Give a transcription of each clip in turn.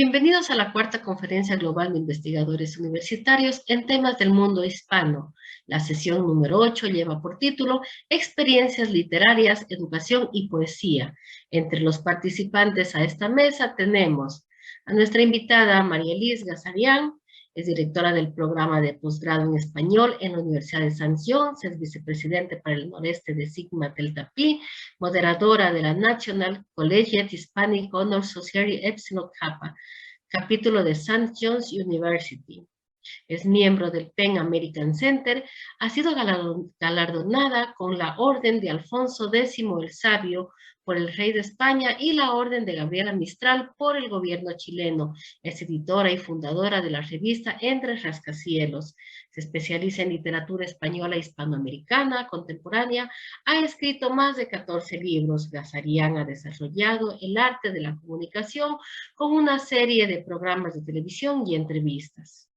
Bienvenidos a la cuarta conferencia global de investigadores universitarios en temas del mundo hispano. La sesión número 8 lleva por título Experiencias literarias, educación y poesía. Entre los participantes a esta mesa tenemos a nuestra invitada María Elis Gazarian, es directora del programa de posgrado en español en la Universidad de St. John's, es vicepresidente para el noreste de Sigma Delta Pi, moderadora de la National Collegiate Hispanic Honor Society Epsilon Kappa, capítulo de St. John's University. Es miembro del PEN American Center, ha sido galardonada con la Orden de Alfonso X el Sabio por el Rey de España y la Orden de Gabriela Mistral por el gobierno chileno. Es editora y fundadora de la revista Entre Rascacielos. Se especializa en literatura española e hispanoamericana contemporánea. Ha escrito más de 14 libros. Gazarian ha desarrollado el arte de la comunicación con una serie de programas de televisión y entrevistas.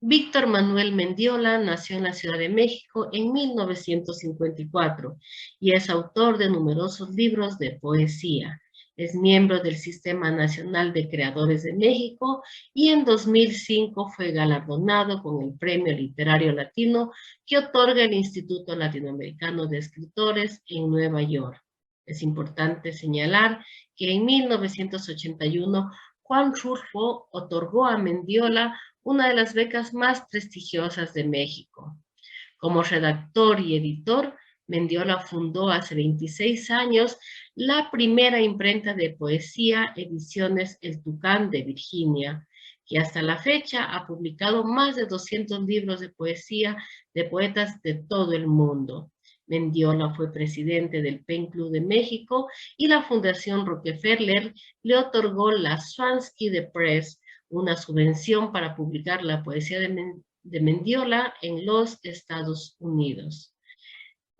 Víctor Manuel Mendiola nació en la Ciudad de México en 1954 y es autor de numerosos libros de poesía. Es miembro del Sistema Nacional de Creadores de México y en 2005 fue galardonado con el Premio Literario Latino que otorga el Instituto Latinoamericano de Escritores en Nueva York. Es importante señalar que en 1981 Juan Rulfo otorgó a Mendiola una de las becas más prestigiosas de México. Como redactor y editor, Mendiola fundó hace 26 años la primera imprenta de poesía, Ediciones El Tucán de Virginia, que hasta la fecha ha publicado más de 200 libros de poesía de poetas de todo el mundo. Mendiola fue presidente del PEN Club de México y la Fundación Rockefeller le otorgó la Swansky de Press, una subvención para publicar la poesía de Mendiola en los Estados Unidos.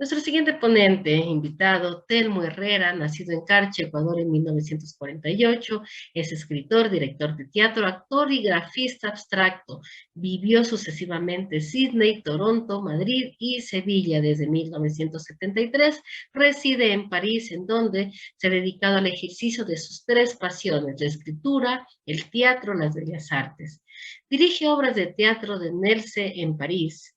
Nuestro siguiente ponente, invitado, Telmo Herrera, nacido en Carchi, Ecuador en 1948, es escritor, director de teatro, actor y grafista abstracto. Vivió sucesivamente Sydney, Toronto, Madrid y Sevilla desde 1973. Reside en París, en donde se ha dedicado al ejercicio de sus tres pasiones, la escritura, el teatro, las bellas artes. Dirige obras de teatro de Nelse en París.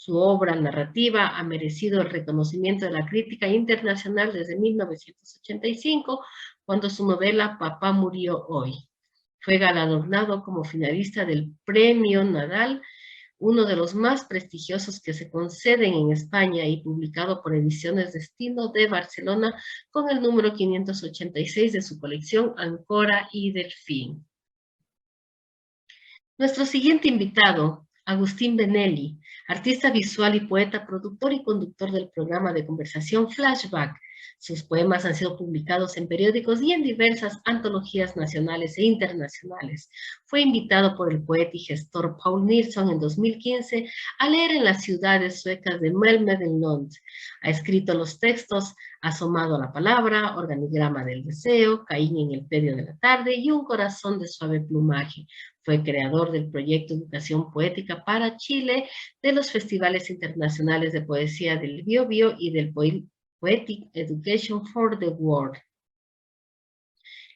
Su obra narrativa ha merecido el reconocimiento de la crítica internacional desde 1985, cuando su novela Papá murió hoy. Fue galardonado como finalista del Premio Nadal, uno de los más prestigiosos que se conceden en España y publicado por Ediciones Destino de Barcelona con el número 586 de su colección Ancora y Delfín. Nuestro siguiente invitado, Agustín Benelli, artista visual y poeta, productor y conductor del programa de conversación Flashback. Sus poemas han sido publicados en periódicos y en diversas antologías nacionales e internacionales. Fue invitado por el poeta y gestor Paul Nilsson en 2015 a leer en las ciudades suecas de Malmö y Lund. Ha escrito los textos Asomado a la palabra, Organigrama del deseo, Caín en el pedio de la tarde y Un corazón de suave plumaje. Fue creador del proyecto Educación Poética para Chile, de los festivales internacionales de poesía del Biobío y del Poetic Education for the World.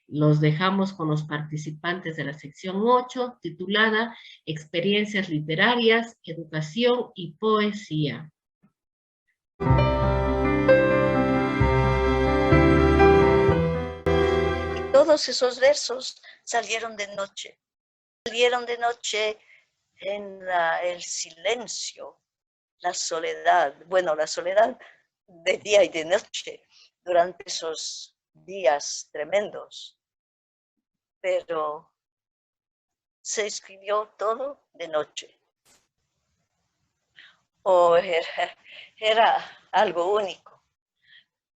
Los dejamos con los participantes de la sección 8, titulada Experiencias literarias, educación y poesía. Y todos esos versos salieron de noche. Salieron de noche en el silencio, la soledad. Bueno, la soledad de día y de noche durante esos días tremendos. Pero se escribió todo de noche. Era algo único,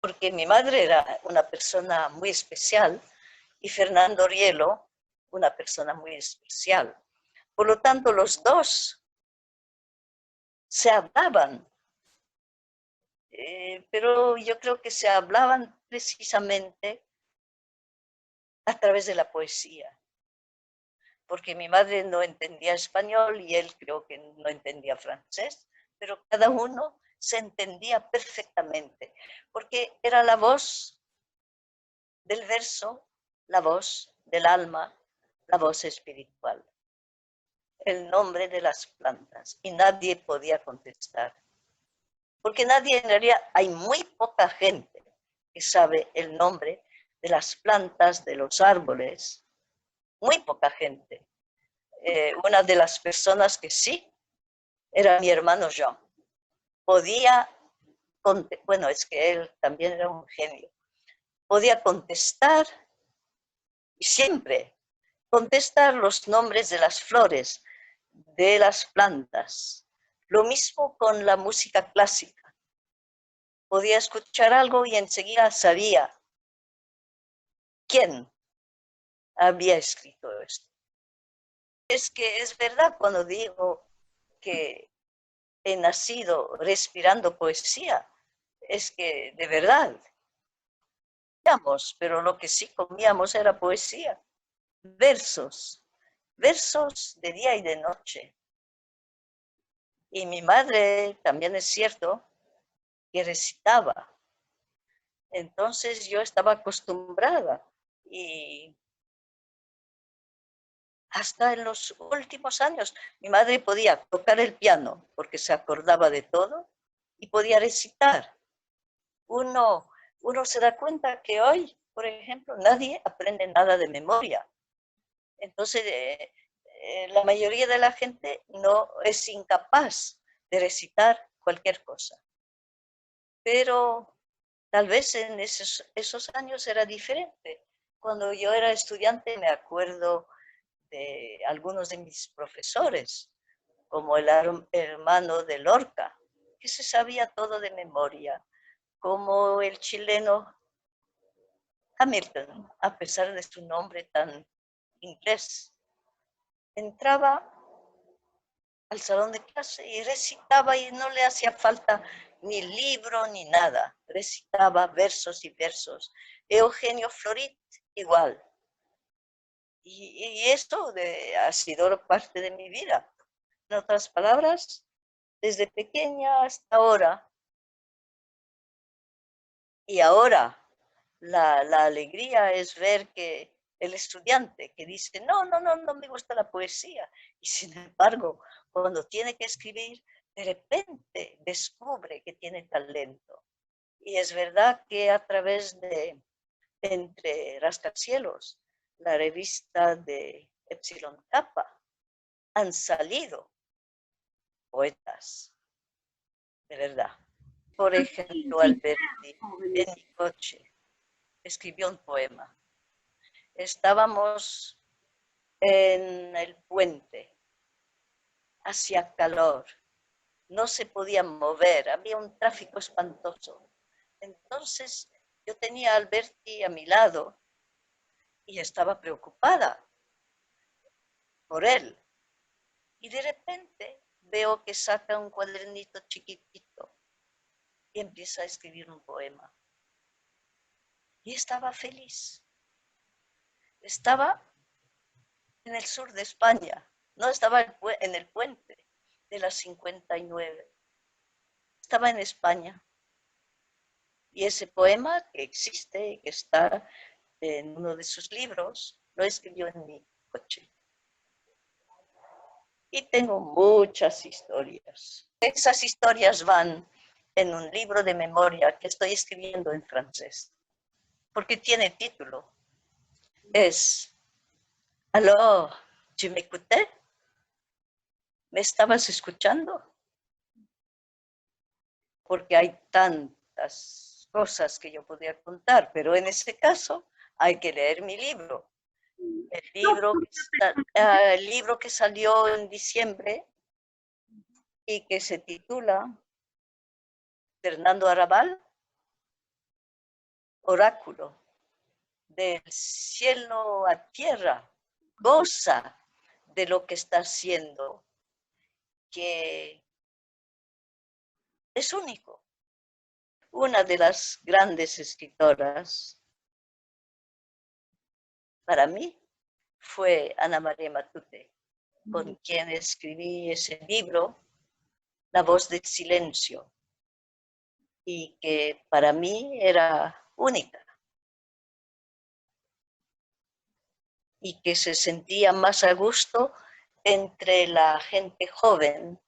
porque mi madre era una persona muy especial y Fernando Rielo una persona muy especial. Por lo tanto, los dos se hablaban, pero yo creo que se hablaban precisamente a través de la poesía, porque mi madre no entendía español y él creo que no entendía francés, pero cada uno se entendía perfectamente, porque era la voz del verso, la voz del alma, la voz espiritual, el nombre de las plantas. Y nadie podía contestar. Porque nadie, en realidad, hay muy poca gente que sabe el nombre de las plantas, de los árboles. Muy poca gente. Una de las personas que sí era mi hermano Jean. Podía, bueno, es que él también era un genio. Podía contestar y siempre contestar los nombres de las flores, de las plantas. Lo mismo con la música clásica. Podía escuchar algo y enseguida sabía quién había escrito esto. Es que es verdad cuando digo que he nacido respirando poesía, es que de verdad, pero lo que sí comíamos era poesía, versos, versos de día y de noche. Y mi madre, también es cierto, que recitaba. Entonces yo estaba acostumbrada y hasta en los últimos años mi madre podía tocar el piano porque se acordaba de todo y podía recitar. Uno se da cuenta que hoy, por ejemplo, nadie aprende nada de memoria. Entonces, la mayoría de la gente no es incapaz de recitar cualquier cosa. Pero tal vez en esos años era diferente. Cuando yo era estudiante me acuerdo de algunos de mis profesores, como el hermano de Lorca, que se sabía todo de memoria, como el chileno Hamilton, a pesar de su nombre tan inglés. Entraba al salón de clase y recitaba y no le hacía falta ni libro ni nada. Recitaba versos y versos. Eugenio Florit igual. Y esto ha sido parte de mi vida. En otras palabras, desde pequeña hasta ahora. Y ahora la alegría es ver que el estudiante que dice, no me gusta la poesía. Y sin embargo, cuando tiene que escribir, de repente descubre que tiene talento. Y es verdad que a través de Entre Rascacielos, la revista de Epsilon Kappa, han salido poetas, de verdad. Por ejemplo, Alberti, en mi coche, escribió un poema. Estábamos en el puente, hacía calor, no se podía mover, había un tráfico espantoso. Entonces yo tenía a Alberti a mi lado y estaba preocupada por él. Y de repente veo que saca un cuadernito chiquitito y empieza a escribir un poema. Y estaba feliz. Estaba en el sur de España, no estaba en el puente de las 59. Estaba en España. Y ese poema que existe y que está en uno de sus libros, lo escribió en mi coche. Y tengo muchas historias. Esas historias van en un libro de memoria que estoy escribiendo en francés, porque tiene título. Es Alors, tu m'écoutais? ¿Me estabas escuchando? Porque hay tantas cosas que yo podría contar, pero en este caso hay que leer mi libro. El libro que salió en diciembre y que se titula Fernando Arrabal, Oráculo, del cielo a tierra, goza de lo que está haciendo, que es único. Una de las grandes escritoras para mí fue Ana María Matute, con quien escribí ese libro, La voz del silencio, y que para mí era única. y que se sentía más a gusto entre la gente joven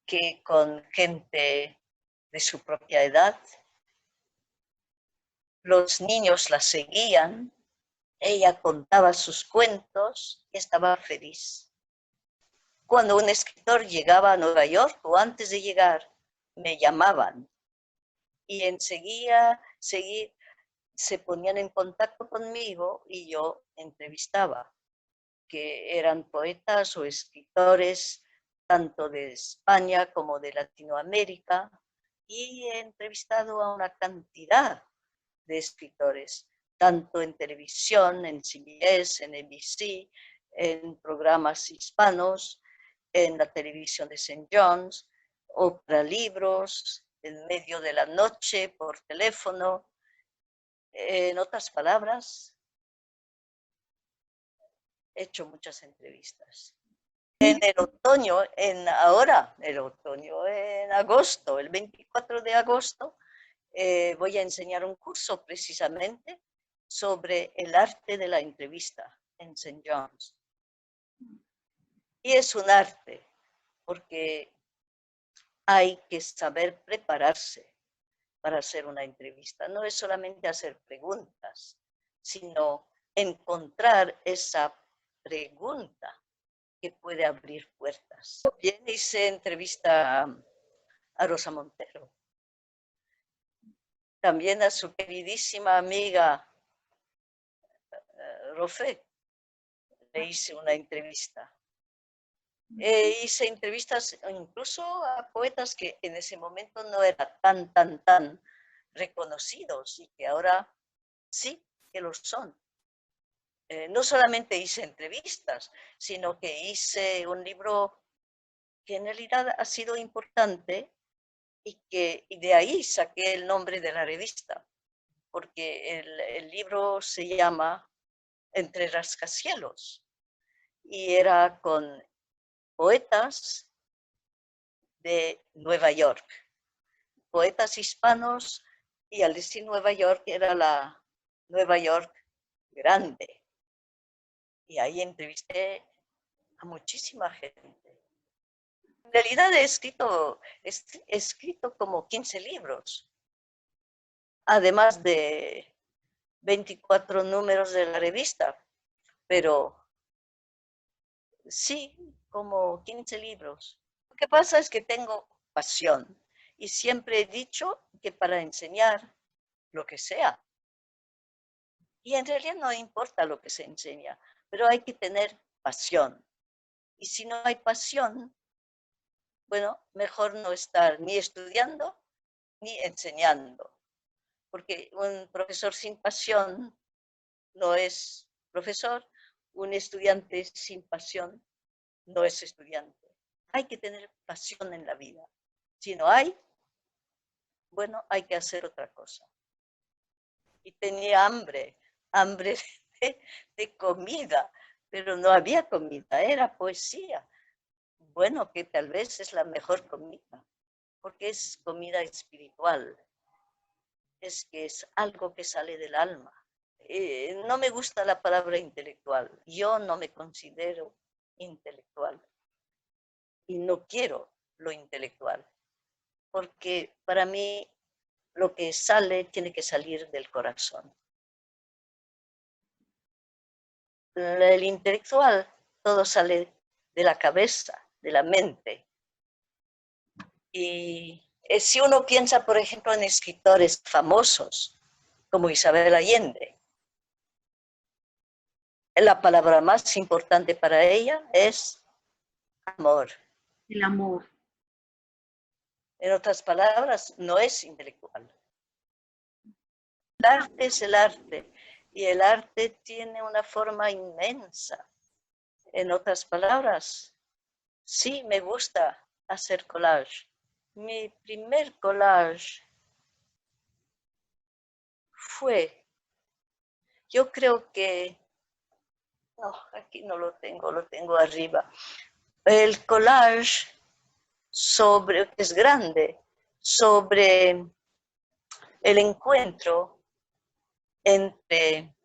que con gente de su propia edad. Los niños la seguían, ella contaba sus cuentos y estaba feliz. Cuando un escritor llegaba a Nueva York o antes de llegar, me llamaban y enseguida se ponían en contacto conmigo y yo entrevistaba, que eran poetas o escritores tanto de España como de Latinoamérica, y he entrevistado a una cantidad de escritores, tanto en televisión, en CBS, en NBC, en programas hispanos, en la televisión de St. John's, o para libros, en medio de la noche, por teléfono. En otras palabras, he hecho muchas entrevistas. En el otoño, en agosto, el 24 de agosto, voy a enseñar un curso precisamente sobre el arte de la entrevista en St. John's. Y es un arte, porque hay que saber prepararse para hacer una entrevista. No es solamente hacer preguntas, sino encontrar esa pregunta que puede abrir puertas. Bien, hice entrevista a Rosa Montero. También a su queridísima amiga Rofé le hice una entrevista. Hice entrevistas incluso a poetas que en ese momento no eran tan reconocidos y que ahora sí que lo son. No solamente hice entrevistas, sino que hice un libro que en realidad ha sido importante y de ahí saqué el nombre de la revista, porque el libro se llama Entre rascacielos y era con poetas de Nueva York, poetas hispanos, y al decir Nueva York era la Nueva York grande. Y ahí entrevisté a muchísima gente. En realidad he escrito como 15 libros, además de 24 números de la revista, pero sí, como 15 libros. Lo que pasa es que tengo pasión y siempre he dicho que para enseñar lo que sea, y en realidad no importa lo que se enseña, pero hay que tener pasión. Y si no hay pasión, bueno, mejor no estar ni estudiando ni enseñando, porque un profesor sin pasión no es profesor, un estudiante sin pasión no es estudiante. Hay que tener pasión en la vida. Si no hay, bueno, hay que hacer otra cosa. Y tenía hambre de comida, pero no había comida, era poesía. Bueno, que tal vez es la mejor comida, porque es comida espiritual, es que es algo que sale del alma. No me gusta la palabra intelectual, yo no me considero intelectual y no quiero lo intelectual, porque para mí lo que sale tiene que salir del corazón. El intelectual, todo sale de la cabeza, de la mente. Y si uno piensa, por ejemplo, en escritores famosos, como Isabel Allende, la palabra más importante para ella es amor. El amor. En otras palabras, no es intelectual. El arte es el arte, y el arte tiene una forma inmensa. En otras palabras, sí me gusta hacer collage. Mi primer collage fue, yo creo que, no, aquí no lo tengo arriba. El collage es grande, sobre el encuentro entre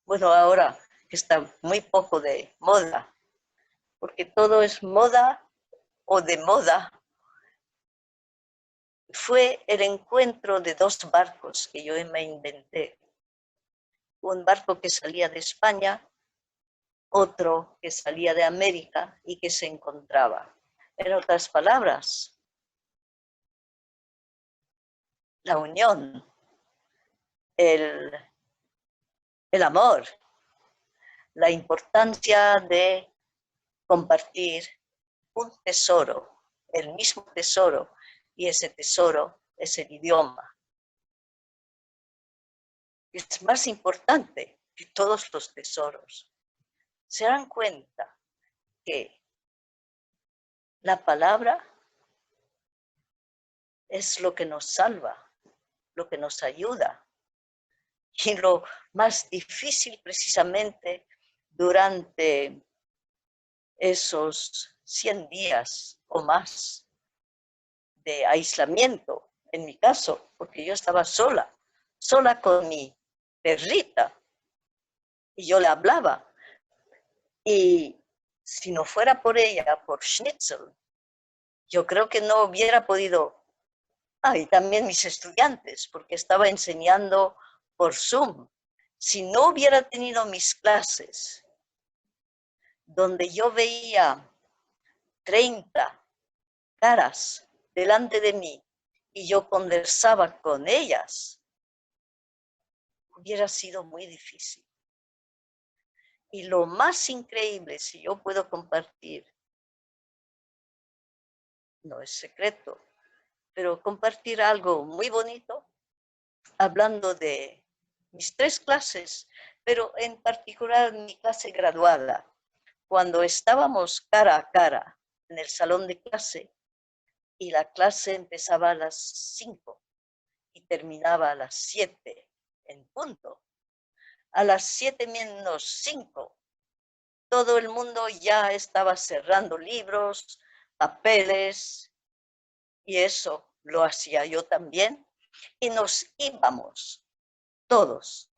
bueno, ahora que está muy poco de moda, porque todo es moda o de moda, fue el encuentro de dos barcos que yo me inventé. Un barco que salía de España, otro que salía de América y que se encontraba. En otras palabras, la unión, el, el amor, la importancia de compartir un tesoro, el mismo tesoro, y ese tesoro es el idioma. Es más importante que todos los tesoros. Se dan cuenta que la palabra es lo que nos salva, lo que nos ayuda. Y lo más difícil precisamente durante esos 100 días o más de aislamiento, en mi caso, porque yo estaba sola con mi perrita, y yo le hablaba. Y si no fuera por ella, por Schnitzel, yo creo que no hubiera podido. Y también mis estudiantes, porque estaba enseñando por Zoom. Si no hubiera tenido mis clases, donde yo veía 30 caras delante de mí y yo conversaba con ellas, hubiera sido muy difícil. Y lo más increíble, si yo puedo compartir, no es secreto, pero compartir algo muy bonito, hablando de mis 3 clases, pero en particular mi clase graduada, cuando estábamos cara a cara en el salón de clase y la clase empezaba a las 5 y terminaba a las 7 en punto. A las 7 menos 5, todo el mundo ya estaba cerrando libros, papeles, y eso lo hacía yo también, y nos íbamos todos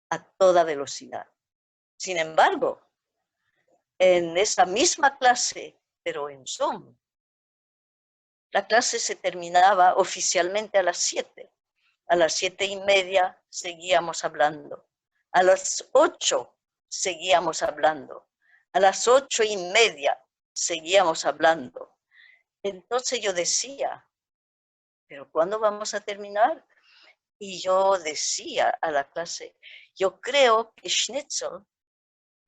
a toda velocidad. Sin embargo, en esa misma clase, pero en Zoom, la clase se terminaba oficialmente a las 7. A las 7:30 seguíamos hablando. A las 8 seguíamos hablando. A las 8:30 seguíamos hablando. Entonces yo decía, ¿pero cuándo vamos a terminar? Y yo decía a la clase, yo creo que Schnitzel,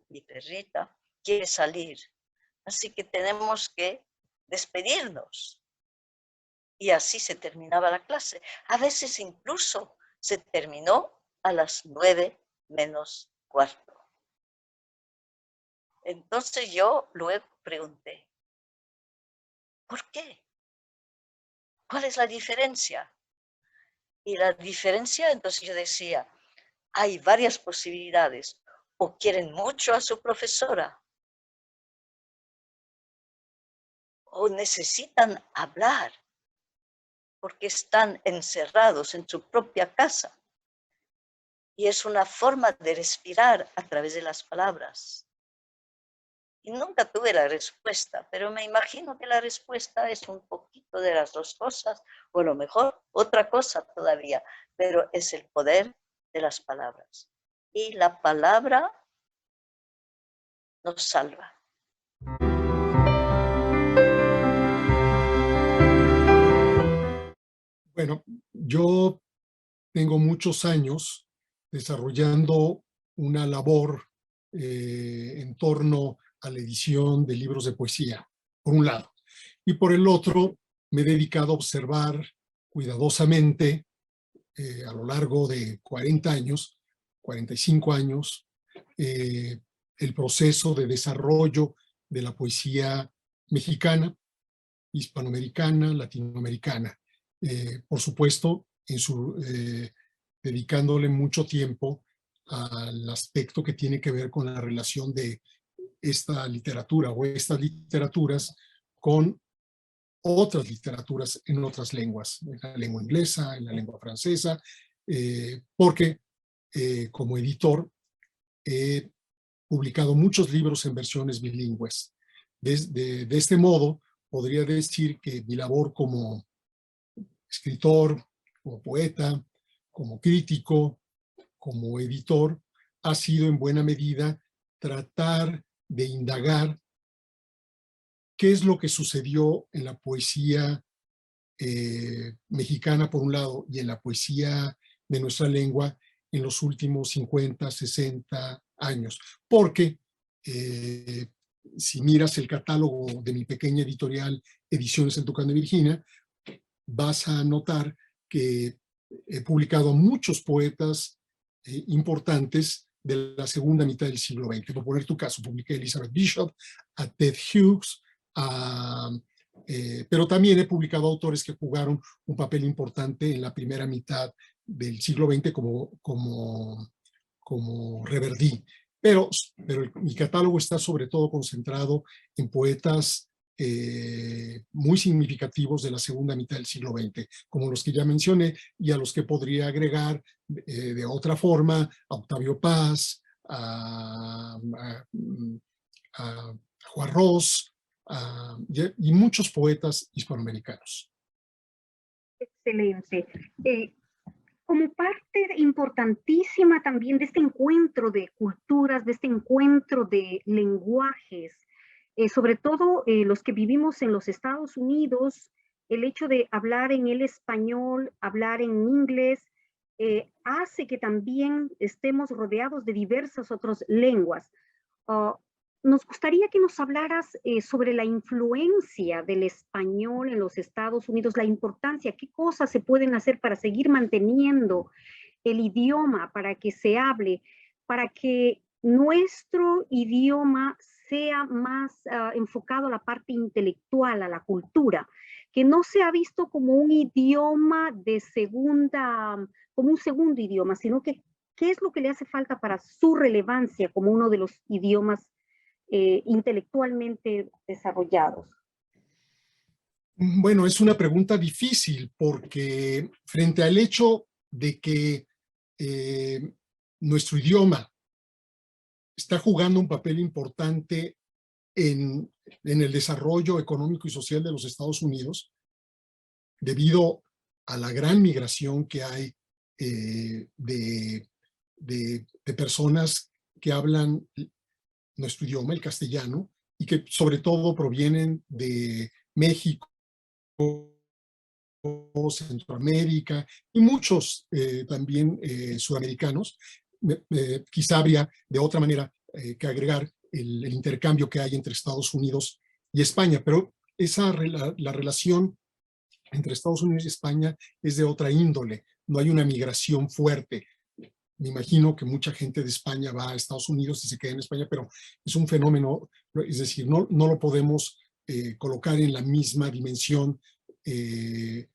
mi perrita, quiere salir. Así que tenemos que despedirnos. Y así se terminaba la clase. A veces incluso se terminó a las 9 menos cuarto. Entonces yo luego pregunté, ¿por qué? ¿Cuál es la diferencia? Y la diferencia, entonces yo decía, hay varias posibilidades. O quieren mucho a su profesora, o necesitan hablar porque están encerrados en su propia casa. Y es una forma de respirar a través de las palabras. Y nunca tuve la respuesta, pero me imagino que la respuesta es un poquito de las dos cosas, o a lo mejor otra cosa todavía, pero es el poder de las palabras. Y la palabra nos salva. Bueno, yo tengo muchos años desarrollando una labor en torno a la edición de libros de poesía, por un lado. Y por el otro, me he dedicado a observar cuidadosamente a lo largo de 40 años, 45 años, el proceso de desarrollo de la poesía mexicana, hispanoamericana, latinoamericana. Por supuesto, dedicándole mucho tiempo al aspecto que tiene que ver con la relación de esta literatura o estas literaturas con otras literaturas en otras lenguas, en la lengua inglesa, en la lengua francesa, porque como editor he publicado muchos libros en versiones bilingües. De este modo, podría decir que mi labor como escritor, como poeta, como crítico, como editor, ha sido en buena medida tratar de indagar qué es lo que sucedió en la poesía mexicana por un lado y en la poesía de nuestra lengua en los últimos 50, 60 años. Porque si miras el catálogo de mi pequeña editorial Ediciones en Tucán de Virginia, vas a notar que he publicado muchos poetas importantes de la segunda mitad del siglo XX. Por poner tu caso, publiqué a Elizabeth Bishop, a Ted Hughes, pero también he publicado autores que jugaron un papel importante en la primera mitad del siglo XX como Reverdí. Pero mi catálogo está sobre todo concentrado en poetas muy significativos de la segunda mitad del siglo XX, como los que ya mencioné y a los que podría agregar de otra forma a Octavio Paz, a Juan Ros, y muchos poetas hispanoamericanos. Excelente. Como parte importantísima también de este encuentro de culturas, de este encuentro de lenguajes, sobre todo los que vivimos en los Estados Unidos, el hecho de hablar en el español, hablar en inglés, hace que también estemos rodeados de diversas otras lenguas. Nos gustaría que nos hablaras sobre la influencia del español en los Estados Unidos, la importancia, qué cosas se pueden hacer para seguir manteniendo el idioma, para que se hable, para que nuestro idioma sea más enfocado a la parte intelectual, a la cultura, que no sea visto como un idioma de como un segundo idioma, sino que qué es lo que le hace falta para su relevancia como uno de los idiomas intelectualmente desarrollados. Bueno, es una pregunta difícil porque frente al hecho de que nuestro idioma está jugando un papel importante en el desarrollo económico y social de los Estados Unidos, debido a la gran migración que hay de personas que hablan nuestro idioma, el castellano, y que sobre todo provienen de México, Centroamérica y muchos también sudamericanos. Quizá habría de otra manera que agregar el intercambio que hay entre Estados Unidos y España, pero la relación entre Estados Unidos y España es de otra índole. No hay una migración fuerte. Me imagino que mucha gente de España va a Estados Unidos y se queda en España, pero es un fenómeno, es decir, no lo podemos colocar en la misma dimensión de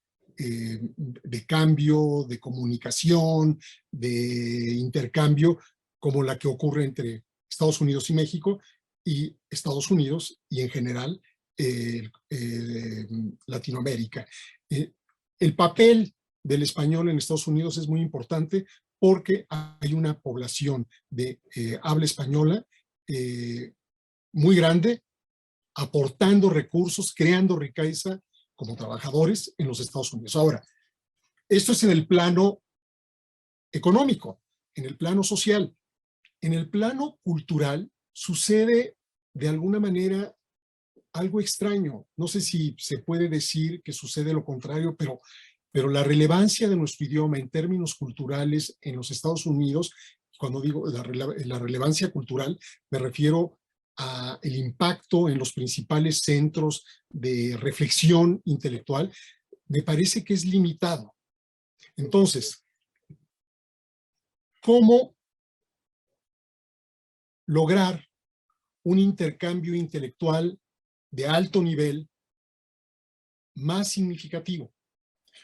cambio, de comunicación, de intercambio, como la que ocurre entre Estados Unidos y México, y Estados Unidos y en general Latinoamérica. El papel del español en Estados Unidos es muy importante porque hay una población de habla española muy grande, aportando recursos, creando riqueza como trabajadores en los Estados Unidos. Ahora, esto es en el plano económico, en el plano social. En el plano cultural sucede de alguna manera algo extraño. No sé si se puede decir que sucede lo contrario, pero la relevancia de nuestro idioma en términos culturales en los Estados Unidos, cuando digo la relevancia cultural, me refiero a el impacto en los principales centros de reflexión intelectual, me parece que es limitado. Entonces, ¿cómo lograr un intercambio intelectual de alto nivel más significativo?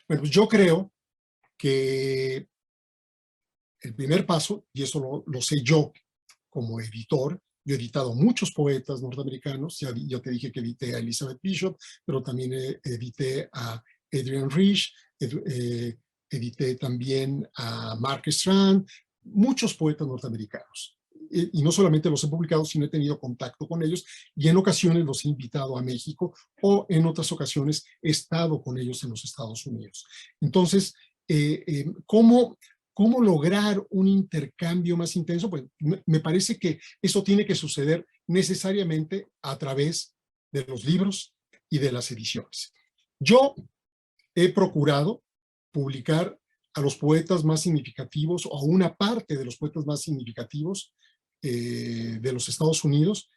Bueno, pues yo creo que el primer paso, y eso lo sé yo como editor, yo he editado muchos poetas norteamericanos, ya te dije que edité a Elizabeth Bishop, pero también edité a Adrienne Rich, edité también a Mark Strand, muchos poetas norteamericanos. y no solamente los he publicado, sino he tenido contacto con ellos y en ocasiones los he invitado a México o en otras ocasiones he estado con ellos en los Estados Unidos. Entonces, ¿cómo lograr un intercambio más intenso? Pues me parece que eso tiene que suceder necesariamente a través de los libros y de las ediciones. Yo he procurado publicar a los poetas más significativos o a una parte de los poetas más significativos de los Estados Unidos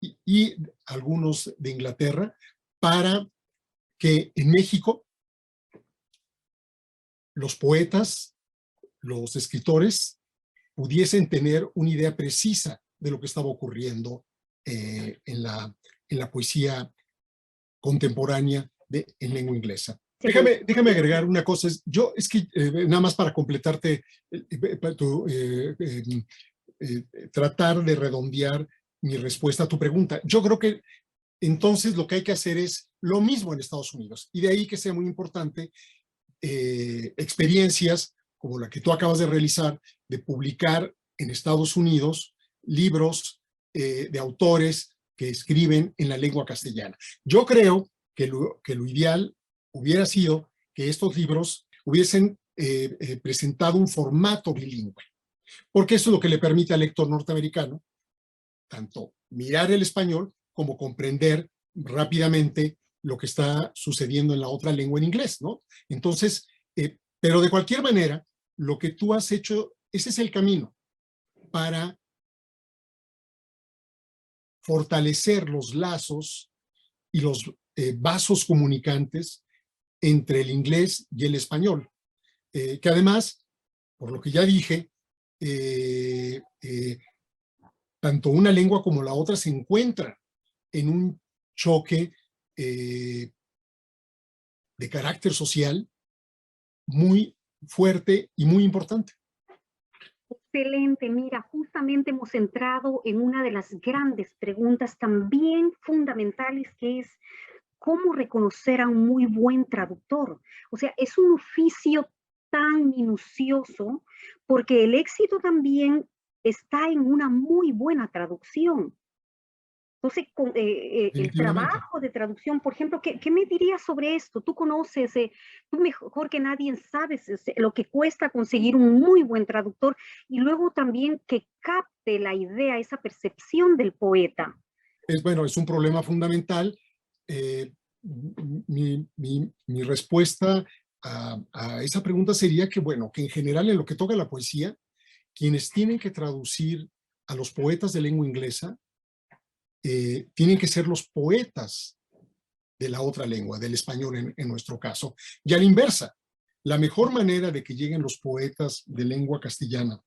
y algunos de Inglaterra, para que en México los poetas, los escritores, pudiesen tener una idea precisa de lo que estaba ocurriendo en la poesía contemporánea en lengua inglesa. Déjame agregar una cosa. Nada más para completarte, tratar de redondear mi respuesta a tu pregunta. Yo creo que entonces lo que hay que hacer es lo mismo en Estados Unidos. Y de ahí que sea muy importante experiencias como la que tú acabas de realizar, de publicar en Estados Unidos libros de autores que escriben en la lengua castellana. Yo creo que lo ideal hubiera sido que estos libros hubiesen presentado un formato bilingüe, porque eso es lo que le permite al lector norteamericano tanto mirar el español como comprender rápidamente lo que está sucediendo en la otra lengua en inglés, ¿no? Entonces, pero de cualquier manera, lo que tú has hecho, ese es el camino para fortalecer los lazos y los vasos comunicantes entre el inglés y el español, que además, por lo que ya dije, tanto una lengua como la otra se encuentran en un choque de carácter social muy fuerte y muy importante. Excelente, mira, justamente hemos entrado en una de las grandes preguntas también fundamentales, que es cómo reconocer a un muy buen traductor. O sea, es un oficio tan minucioso porque el éxito también está en una muy buena traducción. Entonces, el trabajo de traducción, por ejemplo, ¿qué me dirías sobre esto? Tú conoces, tú mejor que nadie sabes lo que cuesta conseguir un muy buen traductor y luego también que capte la idea, esa percepción del poeta. Es un problema fundamental. Mi respuesta a esa pregunta sería que, bueno, que en general en lo que toca a la poesía, quienes tienen que traducir a los poetas de lengua inglesa tienen que ser los poetas de la otra lengua, del español en nuestro caso. Y a la inversa, la mejor manera de que lleguen los poetas de lengua castellana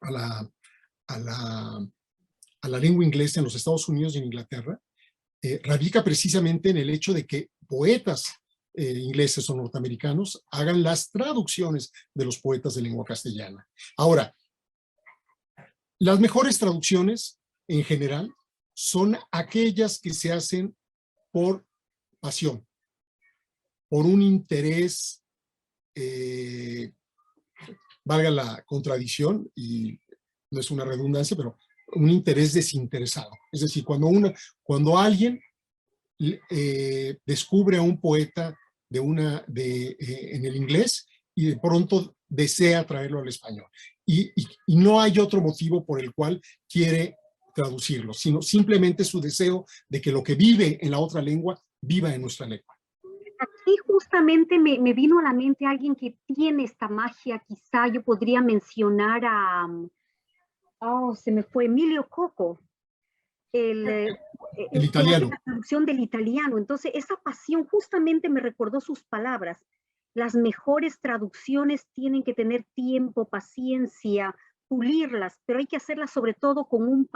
a la lengua inglesa en los Estados Unidos y en Inglaterra, radica precisamente en el hecho de que poetas ingleses o norteamericanos hagan las traducciones de los poetas de lengua castellana. Ahora, las mejores traducciones en general son aquellas que se hacen por pasión, por un interés, valga la contradicción, y no es una redundancia, pero un interés desinteresado. Es decir, cuando alguien descubre a un poeta en el inglés y de pronto desea traerlo al español. Y no hay otro motivo por el cual quiere traducirlo, sino simplemente su deseo de que lo que vive en la otra lengua viva en nuestra lengua. Aquí justamente me vino a la mente alguien que tiene esta magia. Quizá yo podría mencionar a, se me fue, Emilio Coco, el italiano. La traducción del italiano. Entonces, esa pasión justamente me recordó sus palabras. Las mejores traducciones tienen que tener tiempo, paciencia, pulirlas, pero hay que hacerlas sobre todo con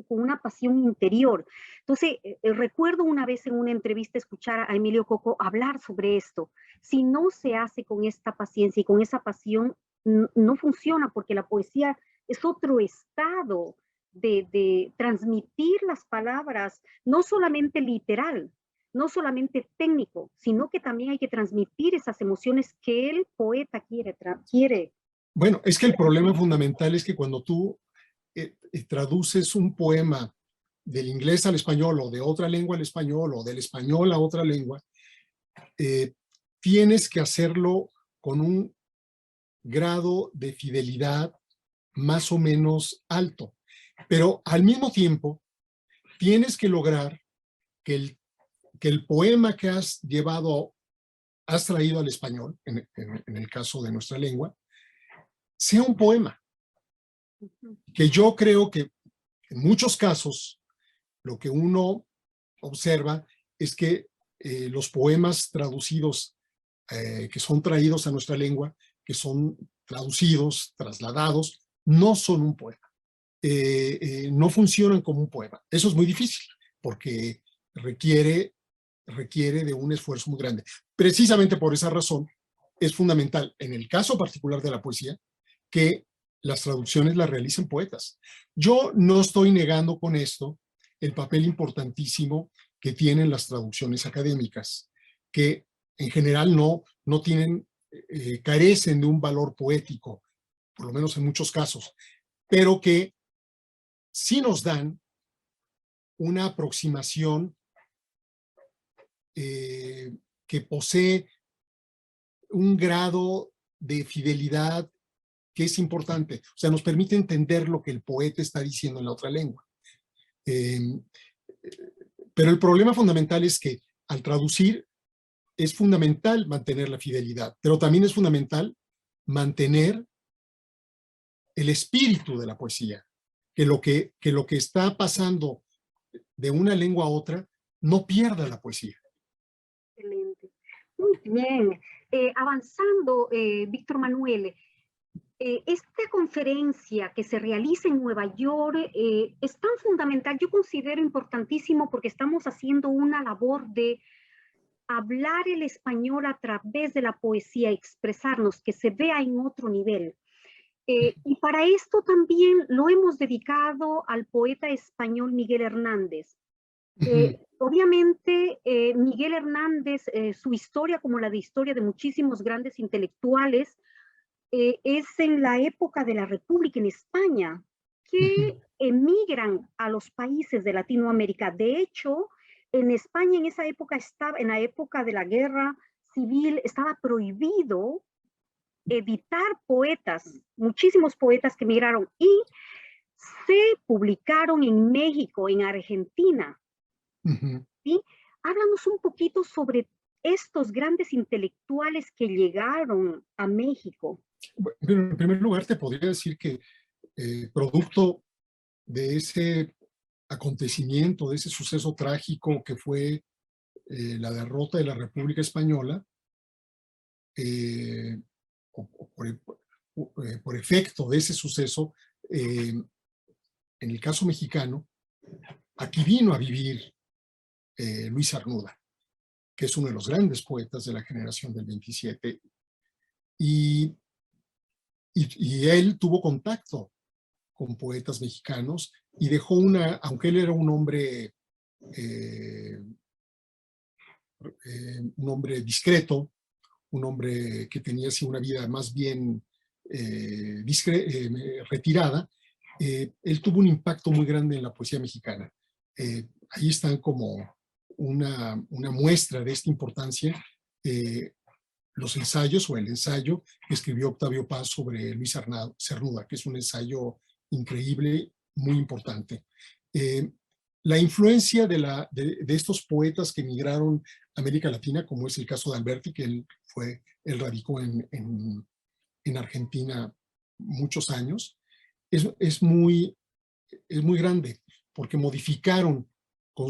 una pasión interior. Entonces, recuerdo una vez en una entrevista escuchar a Emilio Coco hablar sobre esto. Si no se hace con esta paciencia y con esa pasión, no funciona, porque la poesía es otro estado de transmitir las palabras, no solamente literal, no solamente técnico, sino que también hay que transmitir esas emociones que el poeta quiere. Bueno, es que el problema fundamental es que cuando tú traduces un poema del inglés al español o de otra lengua al español o del español a otra lengua, tienes que hacerlo con un grado de fidelidad más o menos alto, pero al mismo tiempo tienes que lograr que el poema que has traído al español, en el caso de nuestra lengua, sea un poema. Que yo creo que en muchos casos lo que uno observa es que los poemas traducidos, que son traídos a nuestra lengua, que son traducidos, trasladados, no son un poema. No funcionan como un poema. Eso es muy difícil porque requiere de un esfuerzo muy grande. Precisamente por esa razón es fundamental, en el caso particular de la poesía, que las traducciones las realicen poetas. Yo no estoy negando con esto el papel importantísimo que tienen las traducciones académicas, que en general no tienen, carecen de un valor poético, por lo menos en muchos casos, pero que sí nos dan una aproximación que posee un grado de fidelidad que es importante. O sea, nos permite entender lo que el poeta está diciendo en la otra lengua. Pero el problema fundamental es que al traducir es fundamental mantener la fidelidad, pero también es fundamental mantener el espíritu de la poesía, que lo que está pasando de una lengua a otra no pierda la poesía. Excelente. Muy bien. Avanzando, Víctor Manuel, esta conferencia que se realiza en Nueva York es tan fundamental, yo considero importantísimo porque estamos haciendo una labor de hablar el español a través de la poesía, expresarnos, que se vea en otro nivel. Y para esto también lo hemos dedicado al poeta español Miguel Hernández. Obviamente, Miguel Hernández, su historia, como la de historia de muchísimos grandes intelectuales, es en la época de la República en España, que emigran a los países de Latinoamérica. De hecho, en España en esa época en la época de la guerra civil, estaba prohibido editar poetas, muchísimos poetas que emigraron y se publicaron en México, en Argentina. ¿Sí? Háblanos un poquito sobre estos grandes intelectuales que llegaron a México. Bueno, en primer lugar, te podría decir que producto de ese acontecimiento, de ese suceso trágico que fue la derrota de la República Española, por efecto de ese suceso, en el caso mexicano, aquí vino a vivir Luis Cernuda, que es uno de los grandes poetas de la generación del 27, y él tuvo contacto con poetas mexicanos y dejó aunque él era un hombre discreto, un hombre que tenía así una vida más bien retirada, él tuvo un impacto muy grande en la poesía mexicana. Ahí están como una muestra de esta importancia, los ensayos o el ensayo que escribió Octavio Paz sobre Luis Cernuda, que es un ensayo increíble, muy importante. La influencia de estos poetas que emigraron a América Latina, como es el caso de Alberti, que él radicó en Argentina muchos años, es muy grande, porque modificaron,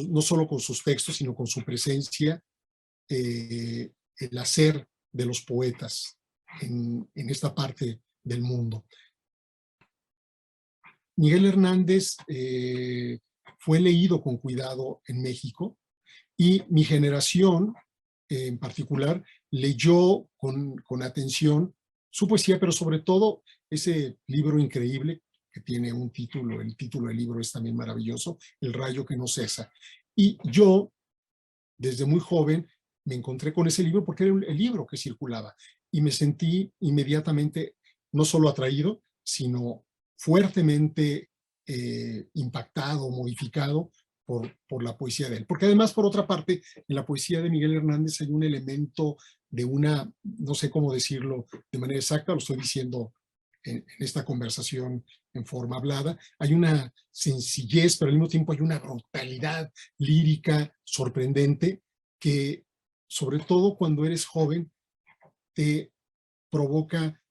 no solo con sus textos, sino con su presencia, el hacer de los poetas en esta parte del mundo. Miguel Hernández fue leído con cuidado en México y mi generación en particular leyó con atención su poesía, pero sobre todo ese libro increíble que tiene un título, el título del libro es también maravilloso, El rayo que no cesa. Y yo, desde muy joven, me encontré con ese libro porque era el libro que circulaba y me sentí inmediatamente no solo atraído, sino fuertemente impactado, modificado por la poesía de él. Porque además, por otra parte, en la poesía de Miguel Hernández hay un elemento de una, no sé cómo decirlo de manera exacta, lo estoy diciendo en esta conversación en forma hablada, hay una sencillez, pero al mismo tiempo hay una brutalidad lírica sorprendente que, sobre todo cuando eres joven, te provoca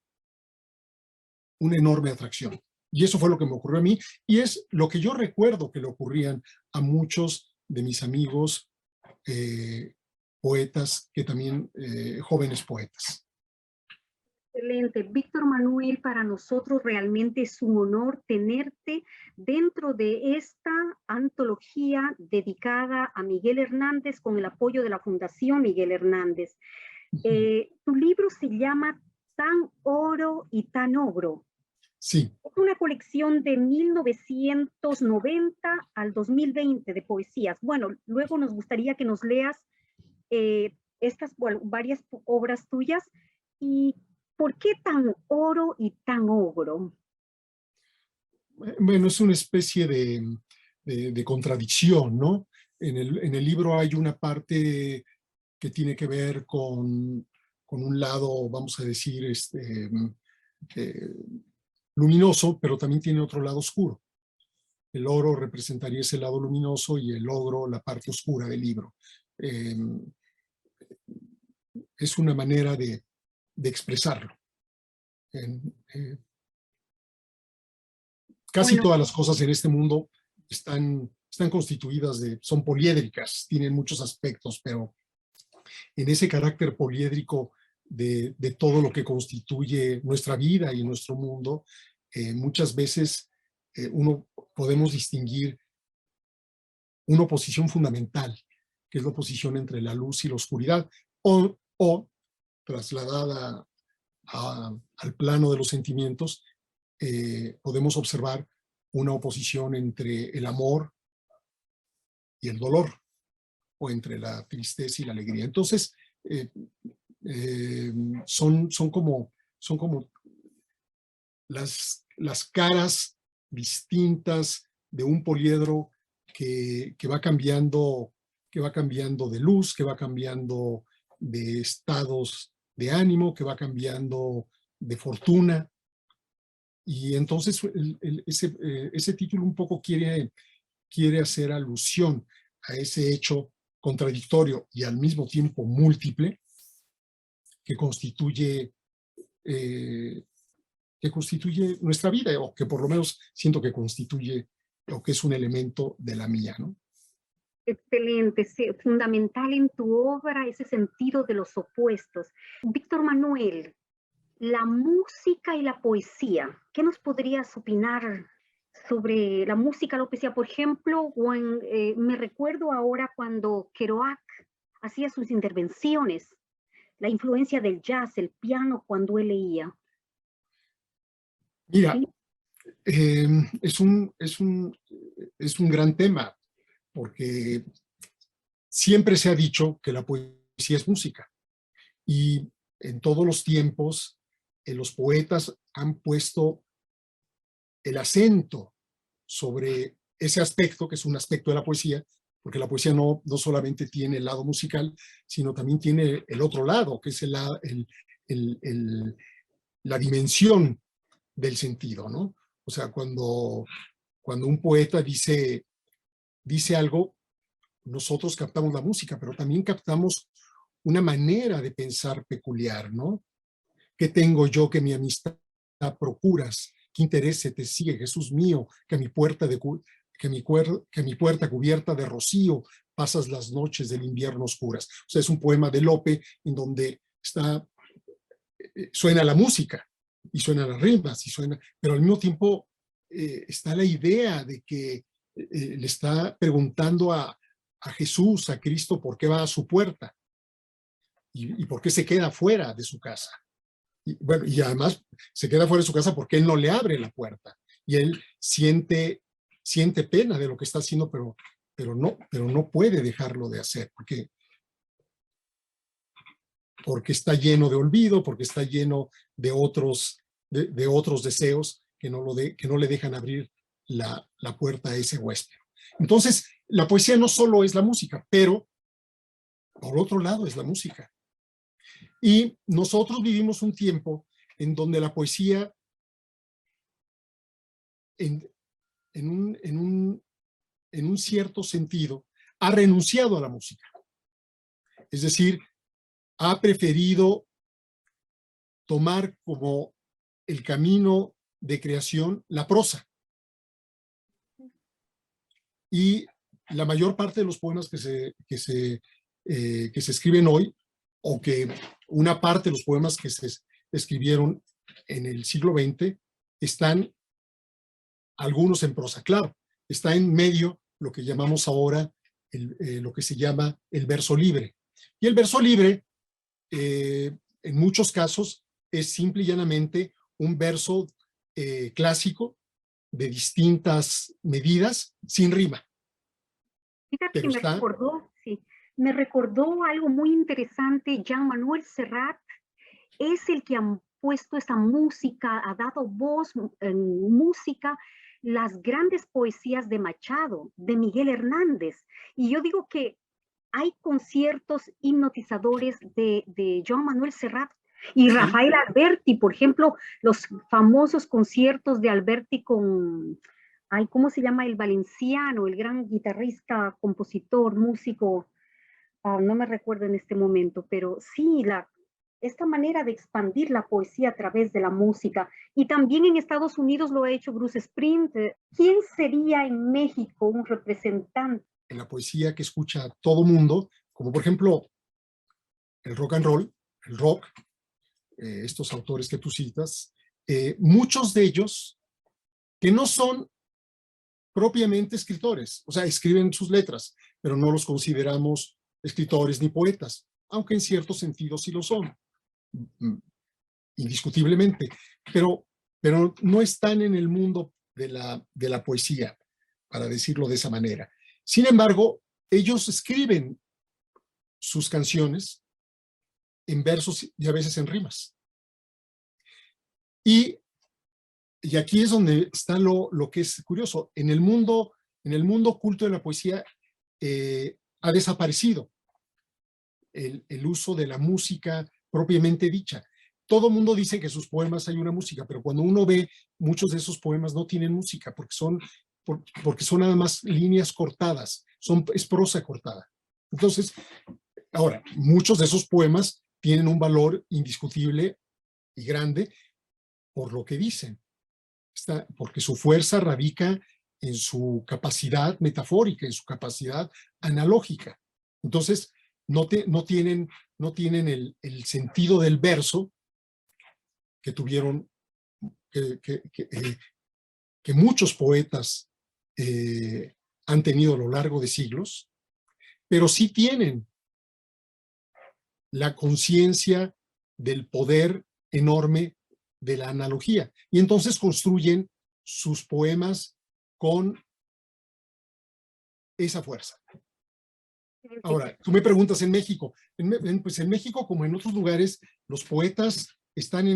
una enorme atracción. Y eso fue lo que me ocurrió a mí, y es lo que yo recuerdo que le ocurrían a muchos de mis amigos poetas, que también jóvenes poetas. Excelente. Víctor Manuel, para nosotros realmente es un honor tenerte dentro de esta antología dedicada a Miguel Hernández con el apoyo de la Fundación Miguel Hernández. Tu libro se llama Tan Oro y Tan Ogro. Sí. Es una colección de 1990 al 2020 de poesías. Bueno, luego nos gustaría que nos leas estas varias obras tuyas. ¿Y por qué tan oro y tan ogro? Bueno, es una especie de contradicción, ¿no? En el libro hay una parte que tiene que ver con un lado, vamos a decir, luminoso, pero también tiene otro lado oscuro. El oro representaría ese lado luminoso y el ogro la parte oscura del libro. Es una manera de expresarlo. Casi todas las cosas en este mundo están constituidas son poliédricas, tienen muchos aspectos, pero en ese carácter poliédrico de todo lo que constituye nuestra vida y nuestro mundo, muchas veces podemos distinguir una oposición fundamental, que es la oposición entre la luz y la oscuridad, o trasladada al plano de los sentimientos, podemos observar una oposición entre el amor y el dolor, o entre la tristeza y la alegría. Entonces, son como las caras distintas de un poliedro que va cambiando de luz, que va cambiando de estados de ánimo, que va cambiando de fortuna. Y entonces ese título un poco quiere hacer alusión a ese hecho contradictorio y al mismo tiempo múltiple que constituye nuestra vida, o que por lo menos siento que constituye, o que es un elemento de la mía, ¿no? Excelente, sí, fundamental en tu obra ese sentido de los opuestos. Víctor Manuel, la música y la poesía, ¿qué nos podrías opinar sobre la música y la poesía? Por ejemplo, me recuerdo ahora cuando Kerouac hacía sus intervenciones, la influencia del jazz, el piano cuando él leía. Mira, ¿sí? Es un gran tema, porque siempre se ha dicho que la poesía es música, y en todos los tiempos los poetas han puesto el acento sobre ese aspecto, que es un aspecto de la poesía, porque la poesía no solamente tiene el lado musical, sino también tiene el otro lado, que es la dimensión del sentido, ¿no? O sea, cuando un poeta dice algo, nosotros captamos la música, pero también captamos una manera de pensar peculiar, ¿no? ¿Qué tengo yo que mi amistad procuras? ¿Qué interés te sigue, Jesús mío? Que mi puerta cubierta de rocío pasas las noches del invierno oscuras. O sea, es un poema de Lope en donde suena la música y suenan las rimas, pero al mismo tiempo está la idea de que le está preguntando a Jesús, a Cristo, por qué va a su puerta y por qué se queda fuera de su casa. Y además se queda fuera de su casa porque él no le abre la puerta, y él siente pena de lo que está haciendo, pero no puede dejarlo de hacer, porque está lleno de olvido, porque está lleno de otros deseos que no le dejan abrir la puerta a ese huésped. Entonces, la poesía no solo es la música, pero por otro lado es la música. Y nosotros vivimos un tiempo en donde la poesía, en un cierto sentido, ha renunciado a la música. Es decir, ha preferido tomar como el camino de creación la prosa. Y la mayor parte de los poemas que se escriben hoy, o que una parte de los poemas que se escribieron en el siglo XX, están algunos en prosa. Claro, está en medio lo que llamamos ahora, lo que se llama el verso libre. Y el verso libre, en muchos casos, es simple y llanamente un verso clásico de distintas medidas, sin rima. Fíjate que me recordó algo muy interesante. Jean-Manuel Serrat es el que ha puesto esta música, ha dado voz en música, las grandes poesías de Machado, de Miguel Hernández. Y yo digo que hay conciertos hipnotizadores de Jean-Manuel Serrat y Rafael Alberti, por ejemplo, los famosos conciertos de Alberti con, ay, ¿cómo se llama? El valenciano, el gran guitarrista, compositor, músico, no me recuerdo en este momento, pero sí, esta manera de expandir la poesía a través de la música. Y también en Estados Unidos lo ha hecho Bruce Springsteen. ¿Quién sería en México un representante? En la poesía que escucha todo mundo, como por ejemplo el rock and roll, el rock, estos autores que tú citas, muchos de ellos que no son propiamente escritores, o sea, escriben sus letras, pero no los consideramos escritores ni poetas, aunque en cierto sentido sí lo son, indiscutiblemente, pero no están en el mundo de la poesía, para decirlo de esa manera. Sin embargo, ellos escriben sus canciones en versos y a veces en rimas. Y aquí es donde está lo que es curioso. En el mundo oculto de la poesía ha desaparecido el uso de la música propiamente dicha. Todo mundo dice que sus poemas hay una música, pero cuando uno ve, muchos de esos poemas no tienen música porque son nada más líneas cortadas, es prosa cortada. Entonces, ahora, muchos de esos poemas tienen un valor indiscutible y grande por lo que dicen, porque su fuerza radica en su capacidad metafórica, en su capacidad analógica. Entonces, no tienen el sentido del verso que tuvieron, que muchos poetas han tenido a lo largo de siglos, pero sí tienen la conciencia del poder enorme de la analogía. Y entonces construyen sus poemas con esa fuerza. Ahora, tú me preguntas en México. Pues en México, como en otros lugares, los poetas están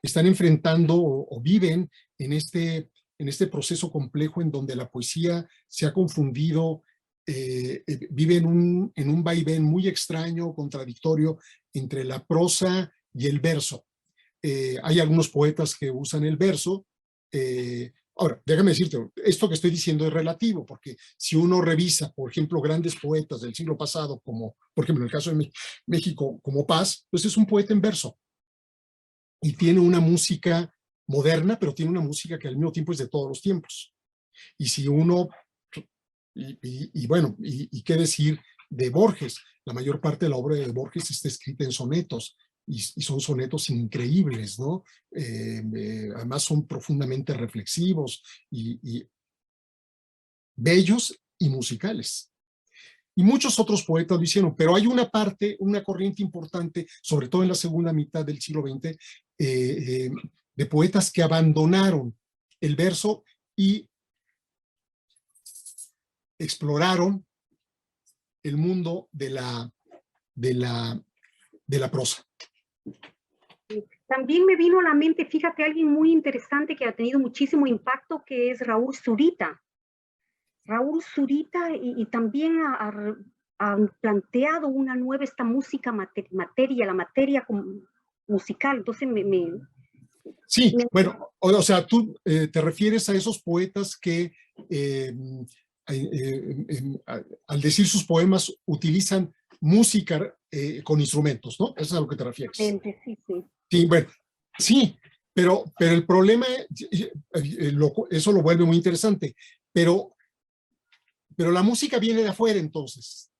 están enfrentando o viven en este proceso complejo en donde la poesía se ha confundido, vive en un vaivén muy extraño, contradictorio entre la prosa y el verso. Hay algunos poetas que usan el verso. Ahora, déjame decirte, esto que estoy diciendo es relativo, porque si uno revisa, por ejemplo, grandes poetas del siglo pasado, como por ejemplo en el caso de México, como Paz, pues es un poeta en verso. Y tiene una música moderna, pero tiene una música que al mismo tiempo es de todos los tiempos. Y si uno, bueno, y qué decir de Borges, la mayor parte de la obra de Borges está escrita en sonetos, y son sonetos increíbles, ¿no? Además son profundamente reflexivos y bellos y musicales. Y muchos otros poetas lo hicieron, pero hay una corriente importante, sobre todo en la segunda mitad del siglo XX, de poetas que abandonaron el verso y exploraron el mundo de la prosa. También me vino a la mente, fíjate, alguien muy interesante que ha tenido muchísimo impacto, que es Raúl Zurita. Raúl Zurita y también ha planteado una nueva, esta música materia, la materia musical. Entonces Sí, bueno, o sea, tú te refieres a esos poetas que al decir sus poemas utilizan música con instrumentos, ¿no? Eso es a lo que te refieres. Sí, sí. Sí, bueno, sí, pero el problema, eso lo vuelve muy interesante, pero la música viene de afuera entonces.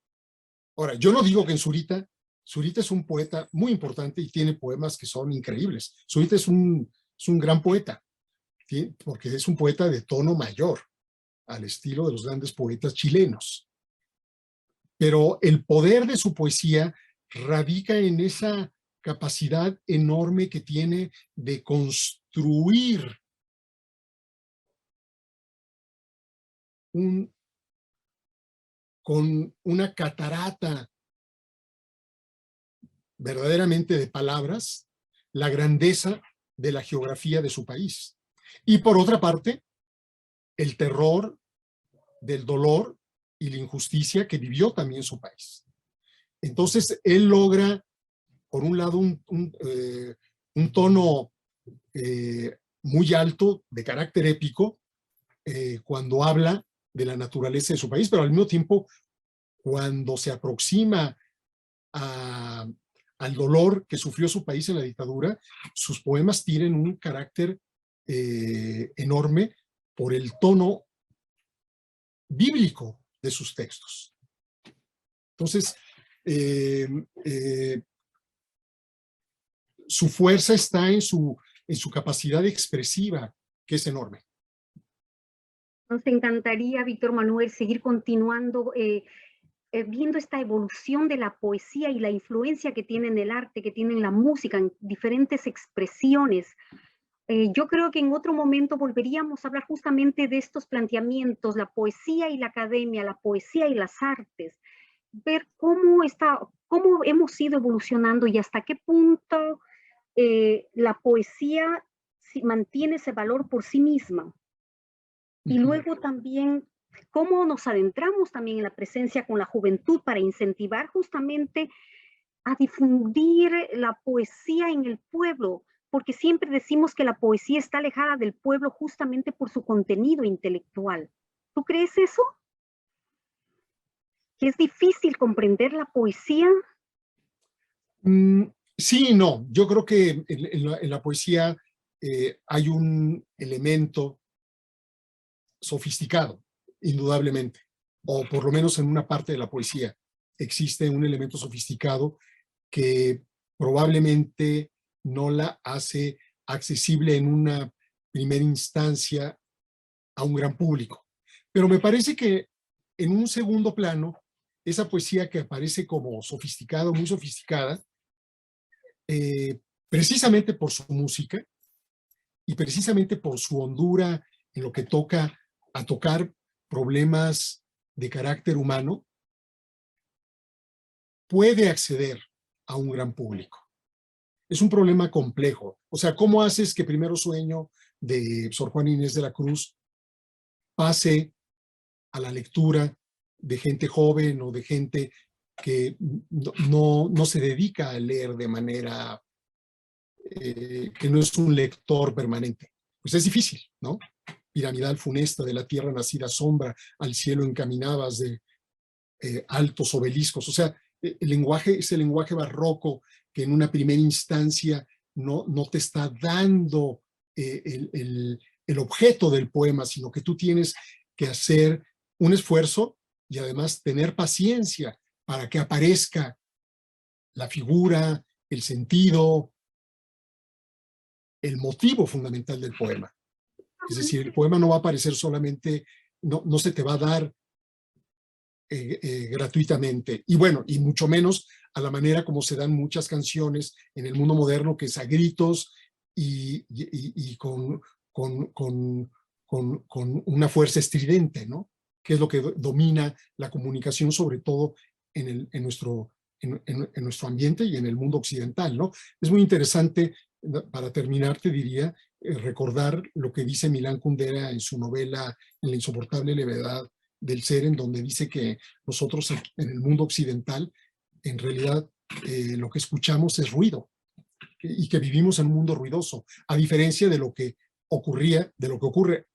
Ahora, yo no digo que en Zurita es un poeta muy importante y tiene poemas que son increíbles. Zurita es un gran poeta, ¿sí? Porque es un poeta de tono mayor, al estilo de los grandes poetas chilenos. Pero el poder de su poesía radica en esa capacidad enorme que tiene de construir con una catarata verdaderamente de palabras, la grandeza de la geografía de su país. Y por otra parte, el terror del dolor y la injusticia que vivió también su país. Entonces, él logra, por un lado, un tono muy alto de carácter épico cuando habla de la naturaleza de su país, pero al mismo tiempo, cuando se aproxima al dolor que sufrió su país en la dictadura, sus poemas tienen un carácter enorme por el tono bíblico de sus textos. Entonces, su fuerza está en su capacidad expresiva, que es enorme. Nos encantaría, Víctor Manuel, seguir continuando viendo esta evolución de la poesía y la influencia que tiene en el arte, que tiene en la música, en diferentes expresiones. Yo creo que en otro momento volveríamos a hablar justamente de estos planteamientos, la poesía y la academia, la poesía y las artes, ver cómo hemos ido evolucionando y hasta qué punto la poesía mantiene ese valor por sí misma. Y luego también cómo nos adentramos también en la presencia con la juventud para incentivar justamente a difundir la poesía en el pueblo, porque siempre decimos que la poesía está alejada del pueblo justamente por su contenido intelectual. ¿Tú crees eso? ¿Que es difícil comprender la poesía? Sí y no. Yo creo que en la poesía hay un elemento sofisticado, indudablemente, o por lo menos en una parte de la poesía existe un elemento sofisticado que probablemente no la hace accesible en una primera instancia a un gran público. Pero me parece que en un segundo plano, esa poesía que aparece como sofisticada, muy sofisticada, precisamente por su música y precisamente por su hondura en lo que toca a tocar problemas de carácter humano, puede acceder a un gran público. Es un problema complejo. O sea, ¿cómo haces que Primero Sueño de Sor Juana Inés de la Cruz pase a la lectura de gente joven o de gente que no se dedica a leer de manera que no es un lector permanente? Pues es difícil, ¿no? Piramidal funesta, de la tierra nacida sombra, al cielo encaminabas de altos obeliscos. O sea, el lenguaje es el lenguaje barroco que en una primera instancia no te está dando el objeto del poema, sino que tú tienes que hacer un esfuerzo y además tener paciencia para que aparezca la figura, el sentido, el motivo fundamental del poema. Es decir, el poema no va a aparecer solamente, no se te va a dar gratuitamente. Y bueno, y mucho menos a la manera como se dan muchas canciones en el mundo moderno, que es a gritos y con una fuerza estridente, ¿no? Que es lo que domina la comunicación, sobre todo en nuestro ambiente y en el mundo occidental, ¿no? Es muy interesante para terminar, te diría, recordar lo que dice Milán Kundera en su novela En la insoportable levedad del ser, en donde dice que nosotros en el mundo occidental, en realidad, lo que escuchamos es ruido y que vivimos en un mundo ruidoso, a diferencia de lo que ocurría, de lo que ocurre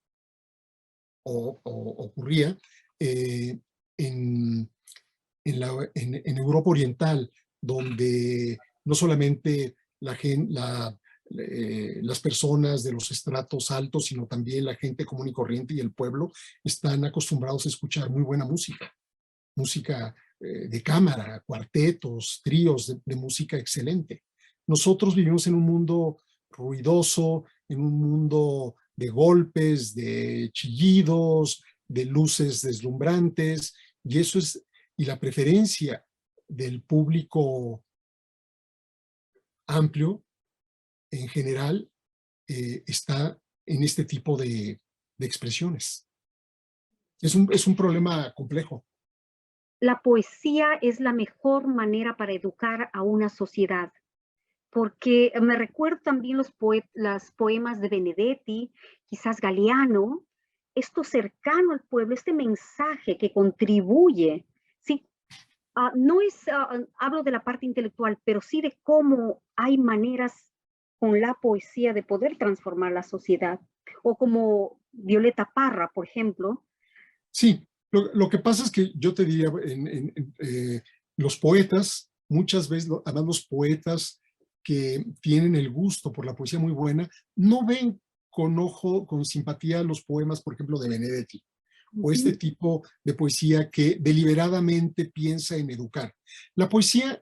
o ocurría en Europa Oriental, donde no solamente las personas de los estratos altos, sino también la gente común y corriente y el pueblo están acostumbrados a escuchar muy buena música, música de cámara, cuartetos, tríos de música excelente. Nosotros vivimos en un mundo ruidoso, en un mundo de golpes, de chillidos, de luces deslumbrantes, y la preferencia del público amplio en general está en este tipo de expresiones. Es un problema complejo. La poesía es la mejor manera para educar a una sociedad, porque me recuerdo también los poemas de Benedetti, quizás Galeano, esto cercano al pueblo, este mensaje que contribuye, ¿sí? No es, hablo de la parte intelectual, pero sí de cómo hay maneras con la poesía de poder transformar la sociedad, o como Violeta Parra, por ejemplo. Sí, lo que pasa es que yo te diría, los poetas, muchas veces, además los poetas que tienen el gusto por la poesía muy buena, no ven con simpatía los poemas, por ejemplo, de Benedetti, o este tipo de poesía que deliberadamente piensa en educar. La poesía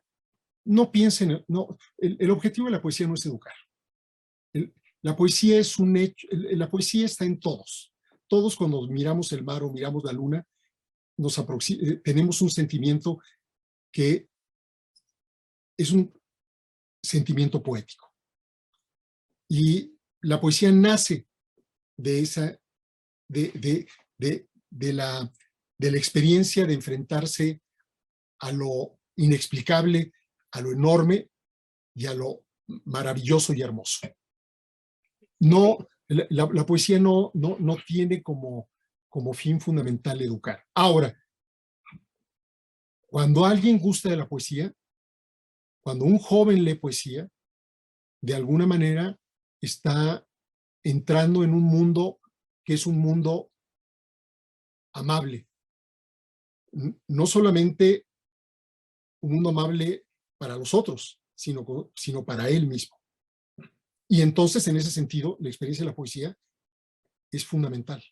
no piensa en... No, el objetivo de la poesía no es educar. La poesía es un hecho, la poesía está en todos. Todos cuando miramos el mar o miramos la luna, tenemos un sentimiento que es un sentimiento poético. Y la poesía nace de esa, de la experiencia de enfrentarse a lo inexplicable, a lo enorme y a lo maravilloso y hermoso. No, la poesía no tiene como fin fundamental educar. Ahora, cuando alguien gusta de la poesía, cuando un joven lee poesía, de alguna manera está entrando en un mundo que es un mundo amable. No solamente un mundo amable para los otros, sino para él mismo. Y entonces, en ese sentido, la experiencia de la poesía es fundamental.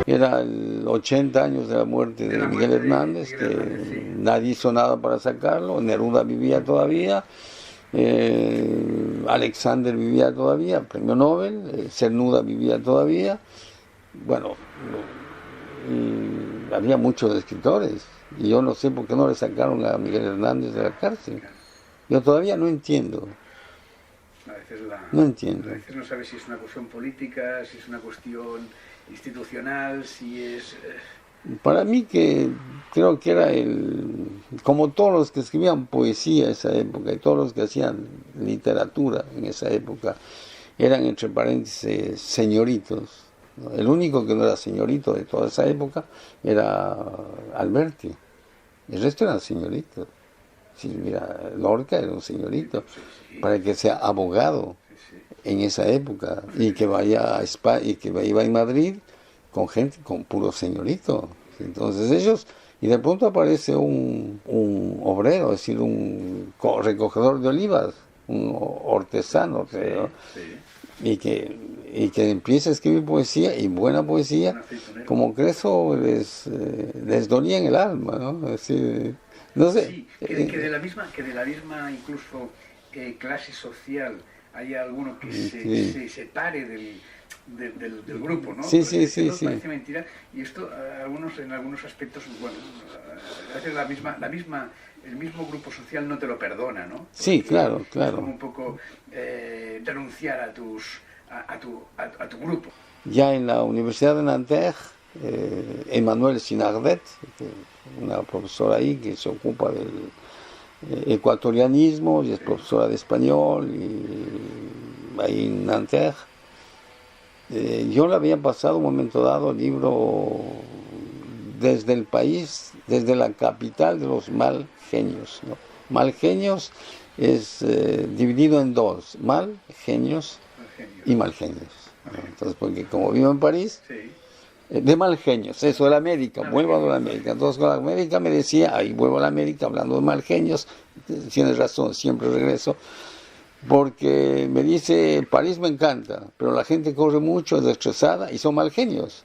Era el 80 años de la muerte de Miguel Hernández, que nadie hizo nada para sacarlo. Neruda vivía todavía, Alexander vivía todavía, premio Nobel, Cernuda vivía todavía. Bueno, y había muchos escritores, y yo no sé por qué no le sacaron a Miguel Hernández de la cárcel. Yo todavía no entiendo. No entiendo. A veces no sabes si es una cuestión política, si es una cuestión institucional, si es... Para mí que creo que era como todos los que escribían poesía en esa época y todos los que hacían literatura en esa época, eran entre paréntesis señoritos. El único que no era señorito de toda esa época era Alberti. El resto eran señoritos. Si mira, Lorca era un señorito. Para que sea abogado en esa época y que vaya a España y que iba a Madrid con gente, con puro señorito. Entonces ellos, y de pronto aparece un obrero, es decir, un recogedor de olivas, un hortesano, creo, y que empieza a escribir poesía, y buena poesía, como que eso les dolía en el alma, ¿no? Es decir, no sé. Sí, que de la misma incluso clase social haya alguno que se separe del grupo, ¿no? Sí. Parece mentira, y esto en algunos aspectos, bueno, a veces el mismo grupo social no te lo perdona, ¿no? Porque sí, claro. Es como un poco denunciar a tu grupo. Ya en la Universidad de Nanterre, Emmanuelle Sinardet, una profesora ahí que se ocupa ecuatorianismo, y es profesora de español, y ahí en Nanterre. Yo le había pasado un momento dado el libro desde el país, desde la capital de los mal genios, ¿no? Mal genios es dividido en dos, mal genios y mal genios, ¿no? Entonces, porque como vivo en París, de mal genios, eso de la América, vuelvo a la América. Entonces con la América me decía, ahí vuelvo a la América hablando de mal genios, tienes razón, siempre regreso, porque me dice, París me encanta, pero la gente corre mucho, es estresada y son mal genios.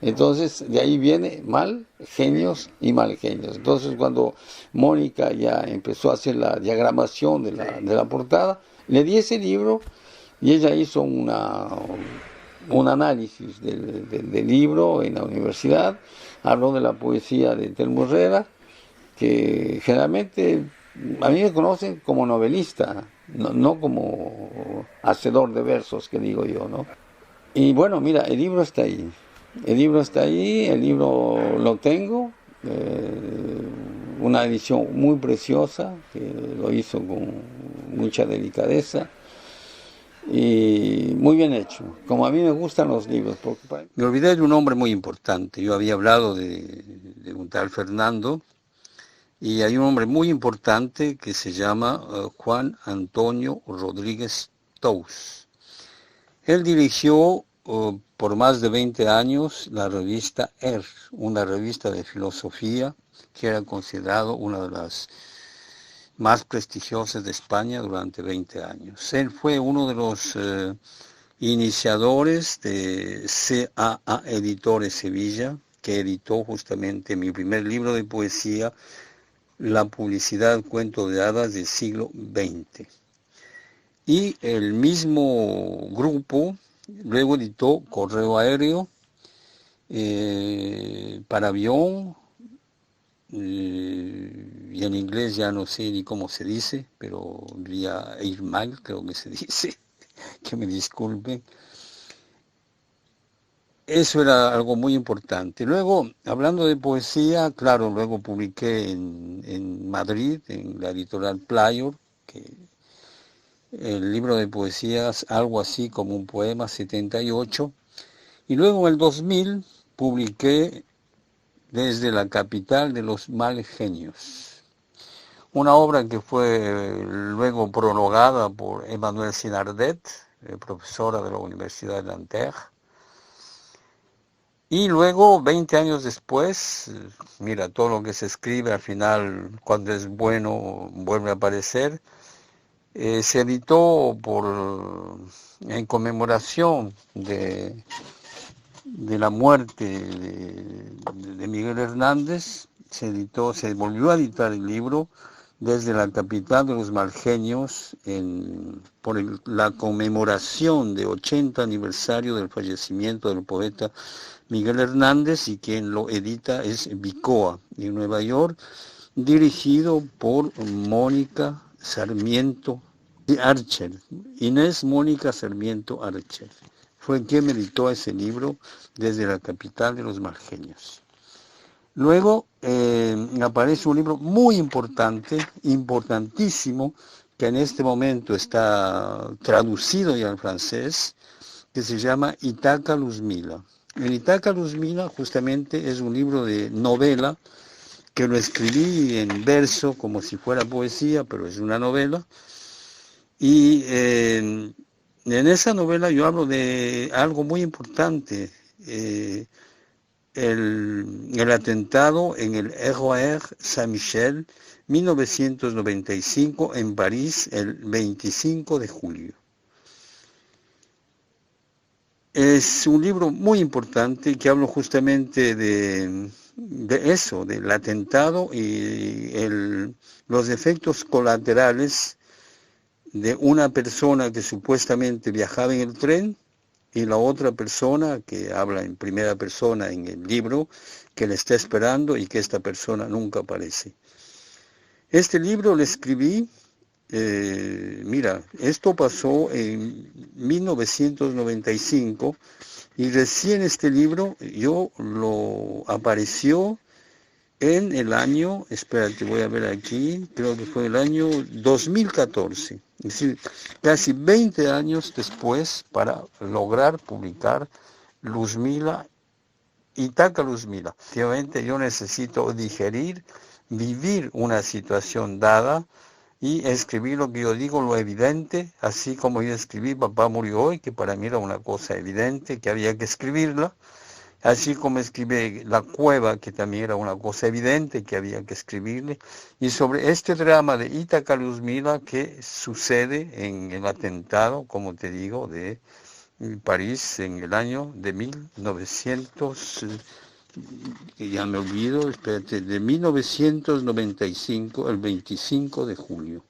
Entonces, de ahí viene mal genios y mal genios. Entonces, cuando Mónica ya empezó a hacer la diagramación de la portada, le di ese libro y ella hizo un análisis del libro en la universidad, habló de la poesía de Telmo Herrera, que generalmente a mí me conocen como novelista, no como hacedor de versos, que digo yo, ¿no? Y bueno, mira, el libro está ahí. El libro está ahí, el libro lo tengo, una edición muy preciosa, que lo hizo con mucha delicadeza y muy bien hecho, como a mí me gustan los libros. Porque me olvidé de un hombre muy importante. Yo había hablado de un tal Fernando, y hay un hombre muy importante que se llama Juan Antonio Rodríguez Tous. Él dirigió por más de 20 años la revista una revista de filosofía que era considerado una de las más prestigiosas de España durante 20 años. Él fue uno de los iniciadores de CAA Editores Sevilla, que editó justamente mi primer libro de poesía, La publicidad, cuento de hadas del siglo XX. Y el mismo grupo luego editó Correo Aéreo, para avión, y en inglés ya no sé ni cómo se dice, pero diría Airmail, creo que se dice, que me disculpen. Eso era algo muy importante. Luego, hablando de poesía, claro, luego publiqué en Madrid, en la editorial Playor, el libro de poesías, algo así como un poema, 78. Y luego en el 2000 publiqué Desde la capital de los mal genios, una obra que fue luego prologada por Emmanuel Sinardet, profesora de la Universidad de Nanterre. Y luego, 20 años después, mira, todo lo que se escribe al final, cuando es bueno, vuelve a aparecer. Se editó en conmemoración de la muerte de Miguel Hernández. Se volvió a editar el libro Desde la capital de los malgenios por la conmemoración de 80 aniversario del fallecimiento del poeta Miguel Hernández, y quien lo edita es Vicoa, en Nueva York, dirigido por Mónica Sarmiento Archer, Inés Mónica Sarmiento Archer. Fue quien me editó ese libro Desde la capital de los malgenios. Luego aparece un libro muy importante, importantísimo, que en este momento está traducido ya al francés, que se llama Itaca Luzmila. En Itaca Luzmila justamente es un libro de novela, que lo escribí en verso como si fuera poesía, pero es una novela. Y en esa novela yo hablo de algo muy importante, el atentado en el RER Saint-Michel, 1995, en París, el 25 de julio. Es un libro muy importante que habla justamente de eso, del atentado y los efectos colaterales de una persona que supuestamente viajaba en el tren, y la otra persona que habla en primera persona en el libro, que le está esperando y que esta persona nunca aparece. Este libro lo escribí, mira, esto pasó en 1995, y recién este libro apareció en el año, espérate, voy a ver aquí, creo que fue el año 2014, es decir, casi 20 años después para lograr publicar Luzmila, Ítaca Luzmila. Efectivamente, yo necesito digerir, vivir una situación dada y escribir lo que yo digo, lo evidente, así como yo escribí Papá murió hoy, que para mí era una cosa evidente, que había que escribirla. Así como escribí La cueva, que también era una cosa evidente que había que escribirle, y sobre este drama de Ítaca Luzmila que sucede en el atentado, como te digo, de París en el año de 1900, ya me olvido, espérate, de 1995, el 25 de julio.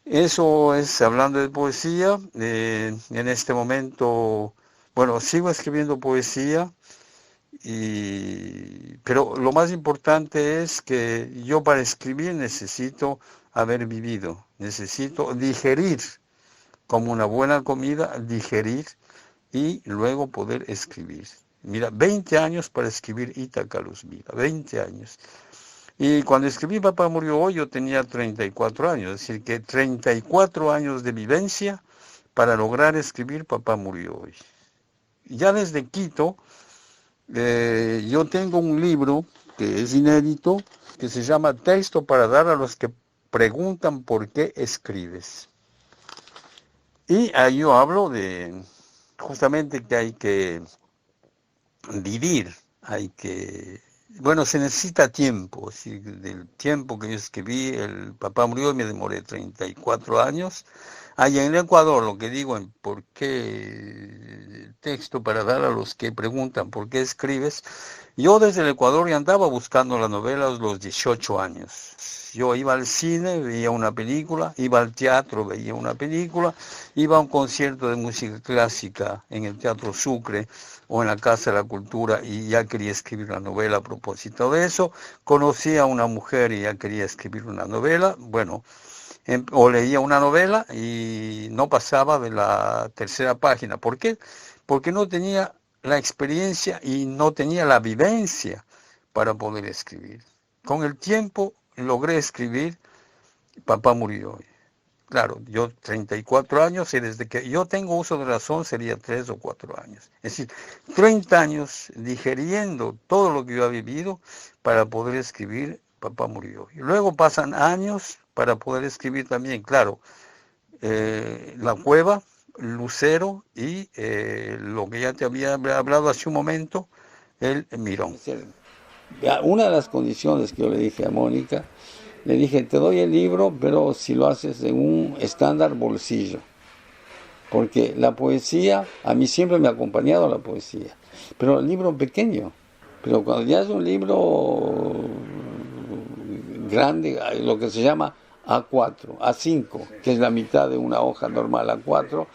Eso es hablando de poesía. En este momento, bueno, sigo escribiendo poesía, pero lo más importante es que yo para escribir necesito haber vivido, necesito digerir como una buena comida, digerir y luego poder escribir. Mira, 20 años para escribir Ítaca Luzmila, 20 años. Y cuando escribí Papá murió hoy yo tenía 34 años, es decir, que 34 años de vivencia para lograr escribir Papá murió hoy. Ya desde Quito, yo tengo un libro que es inédito, que se llama Texto para dar a los que preguntan por qué escribes. Y ahí yo hablo de justamente que hay que vivir, bueno, se necesita tiempo, es decir, del tiempo que yo escribí, el Papá murió, me demoré 34 años. Allá en el Ecuador, lo que digo en por qué texto para dar a los que preguntan por qué escribes, yo desde el Ecuador ya andaba buscando la novela a los 18 años. Yo iba al cine, veía una película, iba al teatro, veía una película, iba a un concierto de música clásica en el Teatro Sucre o en la Casa de la Cultura y ya quería escribir una novela a propósito de eso. Conocí a una mujer y ya quería escribir una novela, bueno, o leía una novela y no pasaba de la tercera página. ¿Por qué? Porque no tenía la experiencia y no tenía la vivencia para poder escribir. Con el tiempo logré escribir Papá murió hoy. Claro, yo 34 años y desde que yo tengo uso de razón sería 3 o 4 años. Es decir, 30 años digeriendo todo lo que yo he vivido para poder escribir Papá murió hoy. Luego pasan años para poder escribir también, claro, La cueva, Lucero y lo que ya te había hablado hace un momento, El Mirón. Una de las condiciones que yo le dije a Mónica, le dije, te doy el libro, pero si lo haces en un estándar bolsillo. Porque la poesía, a mí siempre me ha acompañado la poesía, pero el libro pequeño. Pero cuando ya es un libro grande, lo que se llama A4, A5, que es la mitad de una hoja normal, A4,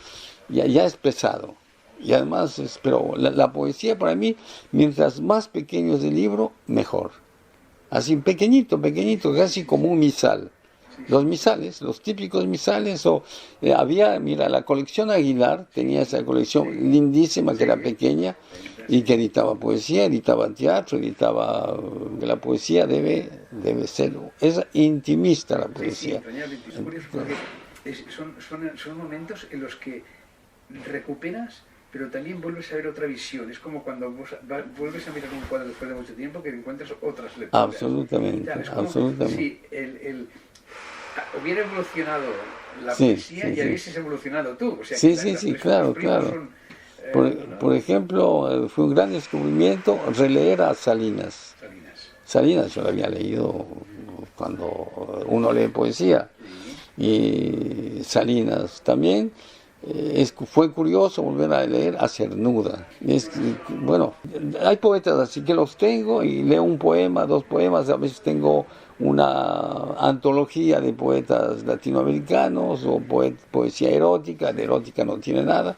ya es pesado. Y además, pero la poesía para mí, mientras más pequeño es el libro, mejor. Así pequeñito, casi como un misal. Los misales, los típicos misales, había, mira, la colección Aguilar tenía esa colección lindísima que era pequeña y que editaba poesía, editaba teatro, editaba... La poesía debe ser, es intimista la poesía. Es curioso porque son momentos en los que recuperas, pero también vuelves a ver otra visión. Es como cuando vuelves a mirar un cuadro después de mucho tiempo que encuentras otras lecturas. Absolutamente, absolutamente. Si hubiera evolucionado la poesía y hubieses evolucionado tú. O sea, sí, claro. Por ejemplo, fue un gran descubrimiento releer a Salinas. Salinas yo lo había leído cuando uno lee poesía. Y Salinas también. Fue curioso volver a leer a Cernuda. Bueno, hay poetas así que los tengo y leo un poema, 2 poemas, a veces tengo una antología de poetas latinoamericanos o poesía erótica, de erótica no tiene nada.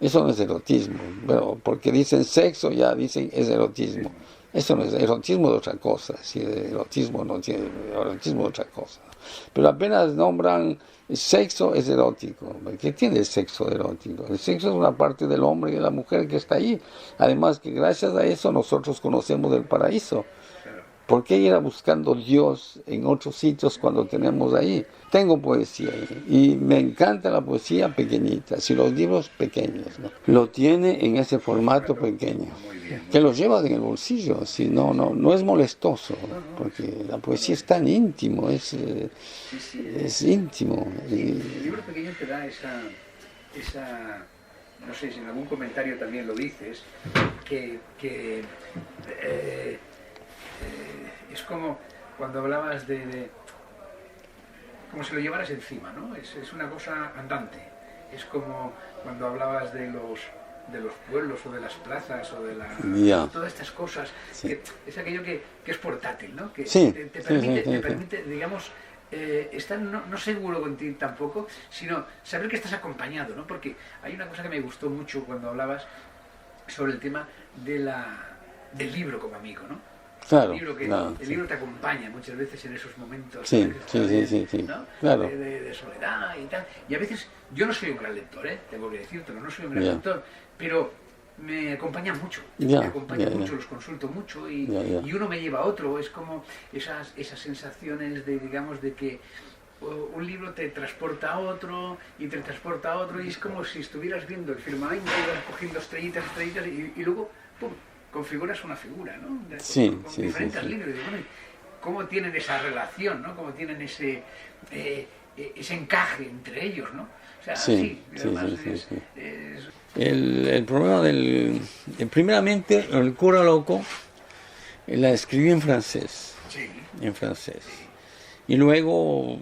Eso no es erotismo, pero porque dicen sexo ya dicen es erotismo. Eso no es erotismo, de otra cosa. Si erotismo no tiene erotismo, de otra cosa. Pero apenas nombran sexo es erótico. ¿Qué tiene el sexo erótico? El sexo es una parte del hombre y de la mujer que está ahí. Además que gracias a eso nosotros conocemos el paraíso. ¿Por qué ir a buscando Dios en otros sitios cuando tenemos ahí? Tengo poesía ahí y me encanta la poesía pequeñita, si los libros pequeños, ¿no? Lo tiene en ese formato pequeño, que lo llevas en el bolsillo, si no es molestoso, porque la poesía es tan íntimo, es íntimo. El libro pequeño te da esa, no sé si en algún comentario también lo dices, que es como cuando hablabas de como si lo llevaras encima, ¿no? Es una cosa andante. Es como cuando hablabas de los pueblos o de las plazas o de todas estas cosas. Sí. Que es aquello que es portátil, ¿no? Que sí, te permite, digamos, estar no seguro contigo tampoco, sino saber que estás acompañado, ¿no? Porque hay una cosa que me gustó mucho cuando hablabas sobre el tema del libro como amigo, ¿no? Claro, el libro te acompaña muchas veces en esos momentos, sí, ¿no? Claro. De soledad y tal. Y a veces, yo no soy un gran lector, tengo que decírtelo, no soy un gran lector, pero me acompaña mucho, los consulto mucho y uno me lleva a otro. Es como esas sensaciones de, digamos, de que un libro te transporta a otro y te transporta a otro y es como si estuvieras viendo el firmamento y vas cogiendo estrellitas y luego, ¡pum!, configuras una figura, ¿no? Con diferentes libros. Bueno, ¿cómo tienen esa relación, ¿no? ¿Cómo tienen ese encaje entre ellos, ¿no? O sea, El problema primeramente, el cura loco la escribió en francés. Sí. En francés. Y luego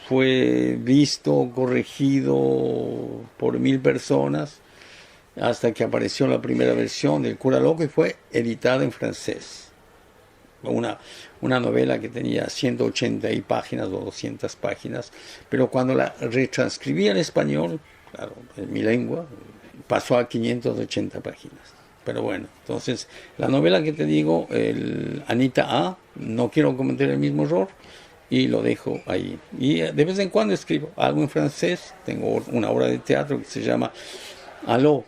fue visto, corregido por 1000 personas, hasta que apareció la primera versión del Cura Loco y fue editada en francés. Una novela que tenía 180 páginas o 200 páginas, pero cuando la retranscribí al español, claro, en mi lengua, pasó a 580 páginas. Pero bueno, entonces, la novela que te digo, Anita A., no quiero cometer el mismo error, y lo dejo ahí. Y de vez en cuando escribo algo en francés. Tengo una obra de teatro que se llama Aló,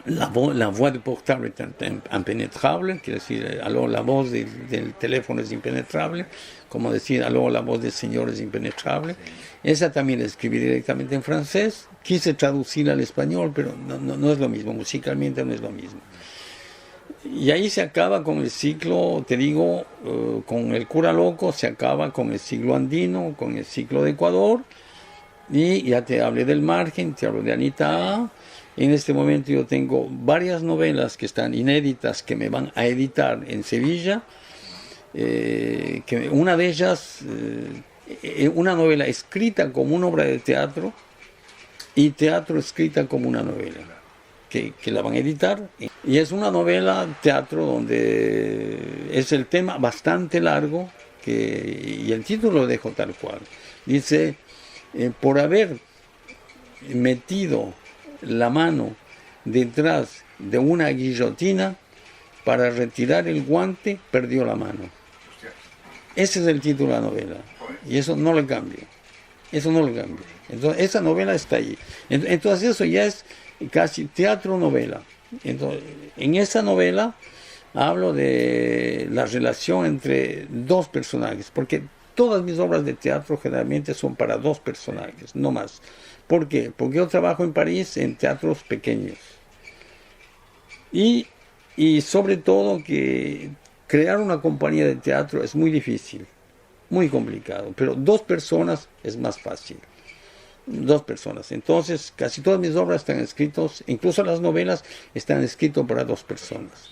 la voix de portable es impenetrable, quiere decir, aló, la voz del teléfono es impenetrable, como decir, aló, la voz del Señor es impenetrable. Esa también la escribí directamente en francés, quise traducirla al español, pero no es lo mismo, musicalmente no es lo mismo. Y ahí se acaba con el ciclo, te digo, con el Cura Loco, se acaba con el ciclo andino, con el ciclo de Ecuador, y ya te hablé del margen, te hablo de Anita A. En este momento yo tengo varias novelas que están inéditas, que me van a editar en Sevilla, que una de ellas, una novela escrita como una obra de teatro, y teatro escrita como una novela, que la van a editar. Y es una novela teatro donde es el tema bastante largo, y el título lo dejo tal cual. Dice, por haber metido la mano detrás de una guillotina para retirar el guante, perdió la mano. Ese es el título de la novela. Y eso no lo cambio. Eso no lo cambio. Entonces, esa novela está ahí. Entonces, eso ya es casi teatro-novela. Entonces, en esa novela hablo de la relación entre dos personajes, porque todas mis obras de teatro generalmente son para dos personajes, no más. ¿Por qué? Porque yo trabajo en París en teatros pequeños. Y sobre todo que crear una compañía de teatro es muy difícil, muy complicado, pero dos personas es más fácil. Dos personas. Entonces, casi todas mis obras están escritas, incluso las novelas están escritas para dos personas.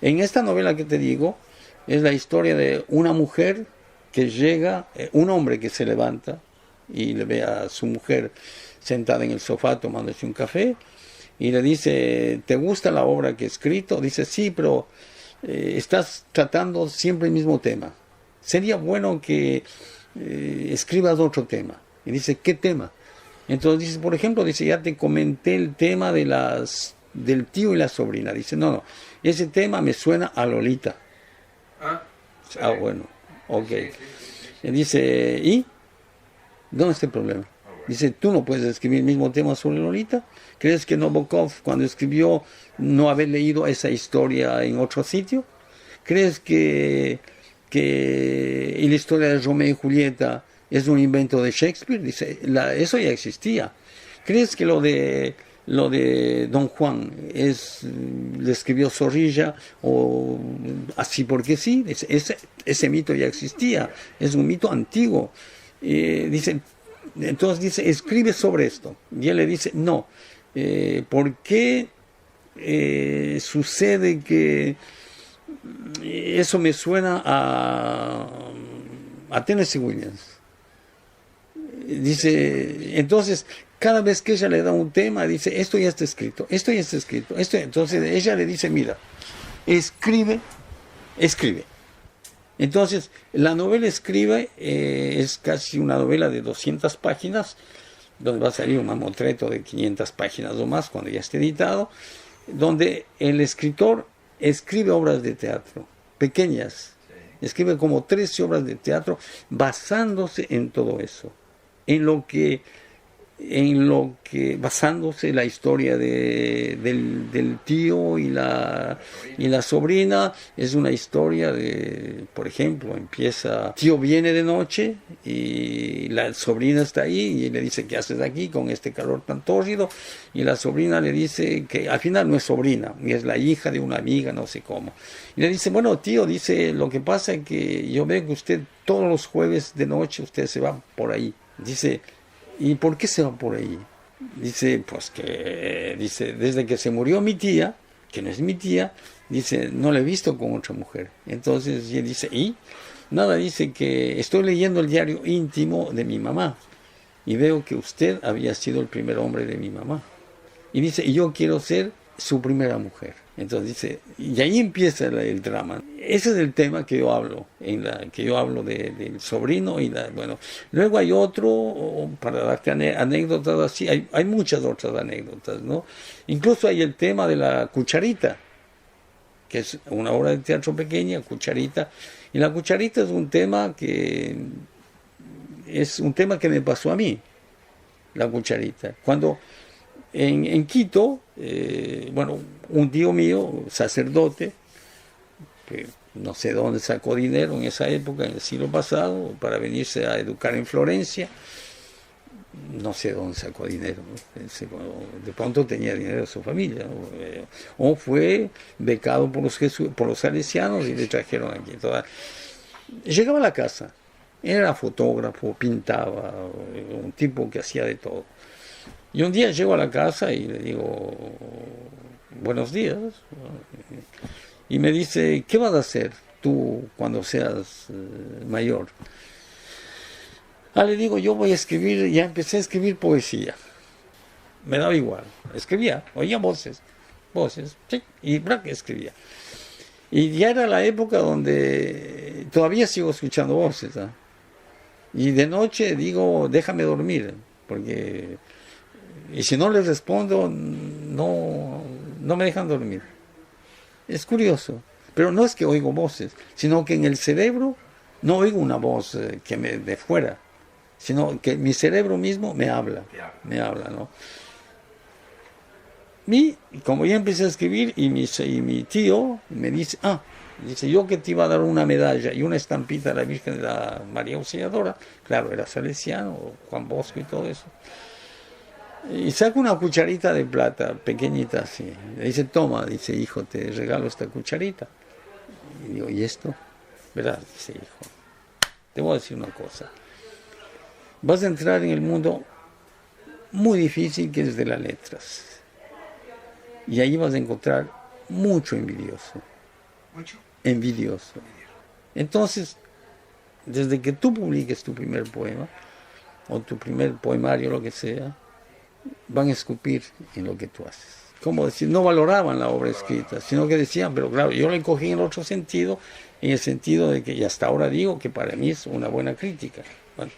En esta novela que te digo, es la historia de una mujer que llega, un hombre que se levanta y le ve a su mujer sentada en el sofá tomándose un café y le dice, ¿te gusta la obra que he escrito? Dice, sí, pero estás tratando siempre el mismo tema. Sería bueno que escribas otro tema. Y dice, ¿qué tema? Entonces dice, por ejemplo, dice, ya te comenté el tema del tío y la sobrina. Dice, no, ese tema me suena a Lolita. Bueno, ok. Dice, ¿y? ¿Dónde está el problema? Dice, ¿tú no puedes escribir el mismo tema sobre Lolita? ¿Crees que Nabokov, cuando escribió, no haber leído esa historia en otro sitio? ¿Crees que la historia de Romeo y Julieta es un invento de Shakespeare? Dice, eso ya existía. ¿Crees que lo de Don Juan le escribió Zorrilla o así porque sí? Ese mito ya existía, es un mito antiguo. Entonces dice, escribe sobre esto. Y él le dice, no, ¿por qué sucede que eso me suena a Tennessee Williams? Dice, entonces, cada vez que ella le da un tema, dice, esto ya está escrito, esto ya está escrito. Entonces ella le dice, mira, escribe. Entonces, la novela Escribe es casi una novela de 200 páginas, donde va a salir un mamotreto de 500 páginas o más cuando ya esté editado, donde el escritor escribe obras de teatro, pequeñas, escribe como 13 obras de teatro basándose en todo eso, en lo que basándose la historia del tío y la sobrina. Es una historia de, por ejemplo, empieza, tío viene de noche y la sobrina está ahí y le dice, ¿qué haces aquí con este calor tan tórrido? Y la sobrina le dice que al final no es sobrina, es la hija de una amiga, no sé cómo. Y le dice, bueno, tío, dice, lo que pasa es que yo veo que usted todos los jueves de noche usted se va por ahí. Dice, ¿y por qué se va por ahí? Dice, pues que, dice, desde que se murió mi tía, que no es mi tía, dice, no la he visto con otra mujer. Entonces, y dice, ¿y? Nada, dice que estoy leyendo el diario íntimo de mi mamá y veo que usted había sido el primer hombre de mi mamá. Y dice, y yo quiero ser su primera mujer. Entonces dice, y ahí empieza el drama. Ese es el tema que yo hablo, del sobrino y bueno. Luego hay otro, para darte anécdotas así, hay muchas otras anécdotas, ¿no? Incluso hay el tema de la cucharita, que es una obra de teatro pequeña, Cucharita. Y la cucharita es un tema que me pasó a mí, la cucharita. Cuando en Quito, un tío mío, sacerdote, que no sé dónde sacó dinero en esa época, en el siglo pasado, para venirse a educar en Florencia, no sé dónde sacó dinero, ¿no? De pronto tenía dinero de su familia, ¿no? O fue becado por los salesianos y le trajeron aquí. Llegaba a la casa, era fotógrafo, pintaba, un tipo que hacía de todo. Y un día llego a la casa y le digo, buenos días. Y me dice, ¿qué vas a hacer tú cuando seas mayor? Le digo, yo voy a escribir, ya empecé a escribir poesía. Me daba igual, escribía, oía voces, sí, y escribía. Y ya era la época donde todavía sigo escuchando voces. Y de noche digo, déjame dormir, porque... Y si no les respondo, no me dejan dormir. Es curioso. Pero no es que oigo voces, sino que en el cerebro no oigo una voz de fuera, sino que mi cerebro mismo me habla, ¿no? Y como ya empecé a escribir, y mi tío me dice, dice, yo que te iba a dar una medalla y una estampita de la Virgen de la María Auxiliadora, claro, era salesiano, Juan Bosco y todo eso. Y saca una cucharita de plata, pequeñita así. Le dice, toma, dice, hijo, te regalo esta cucharita. Y digo, ¿y esto? Verás, dice, hijo, te voy a decir una cosa. Vas a entrar en el mundo muy difícil que es de las letras. Y ahí vas a encontrar mucho envidioso. ¿Mucho? Envidioso. Entonces, desde que tú publiques tu primer poema, o tu primer poemario, lo que sea, van a escupir en lo que tú haces. Como decir, no valoraban la obra escrita, sino que decían, pero claro, yo lo cogí en el otro sentido, en el sentido de que, y hasta ahora digo que para mí es una buena crítica. Bueno,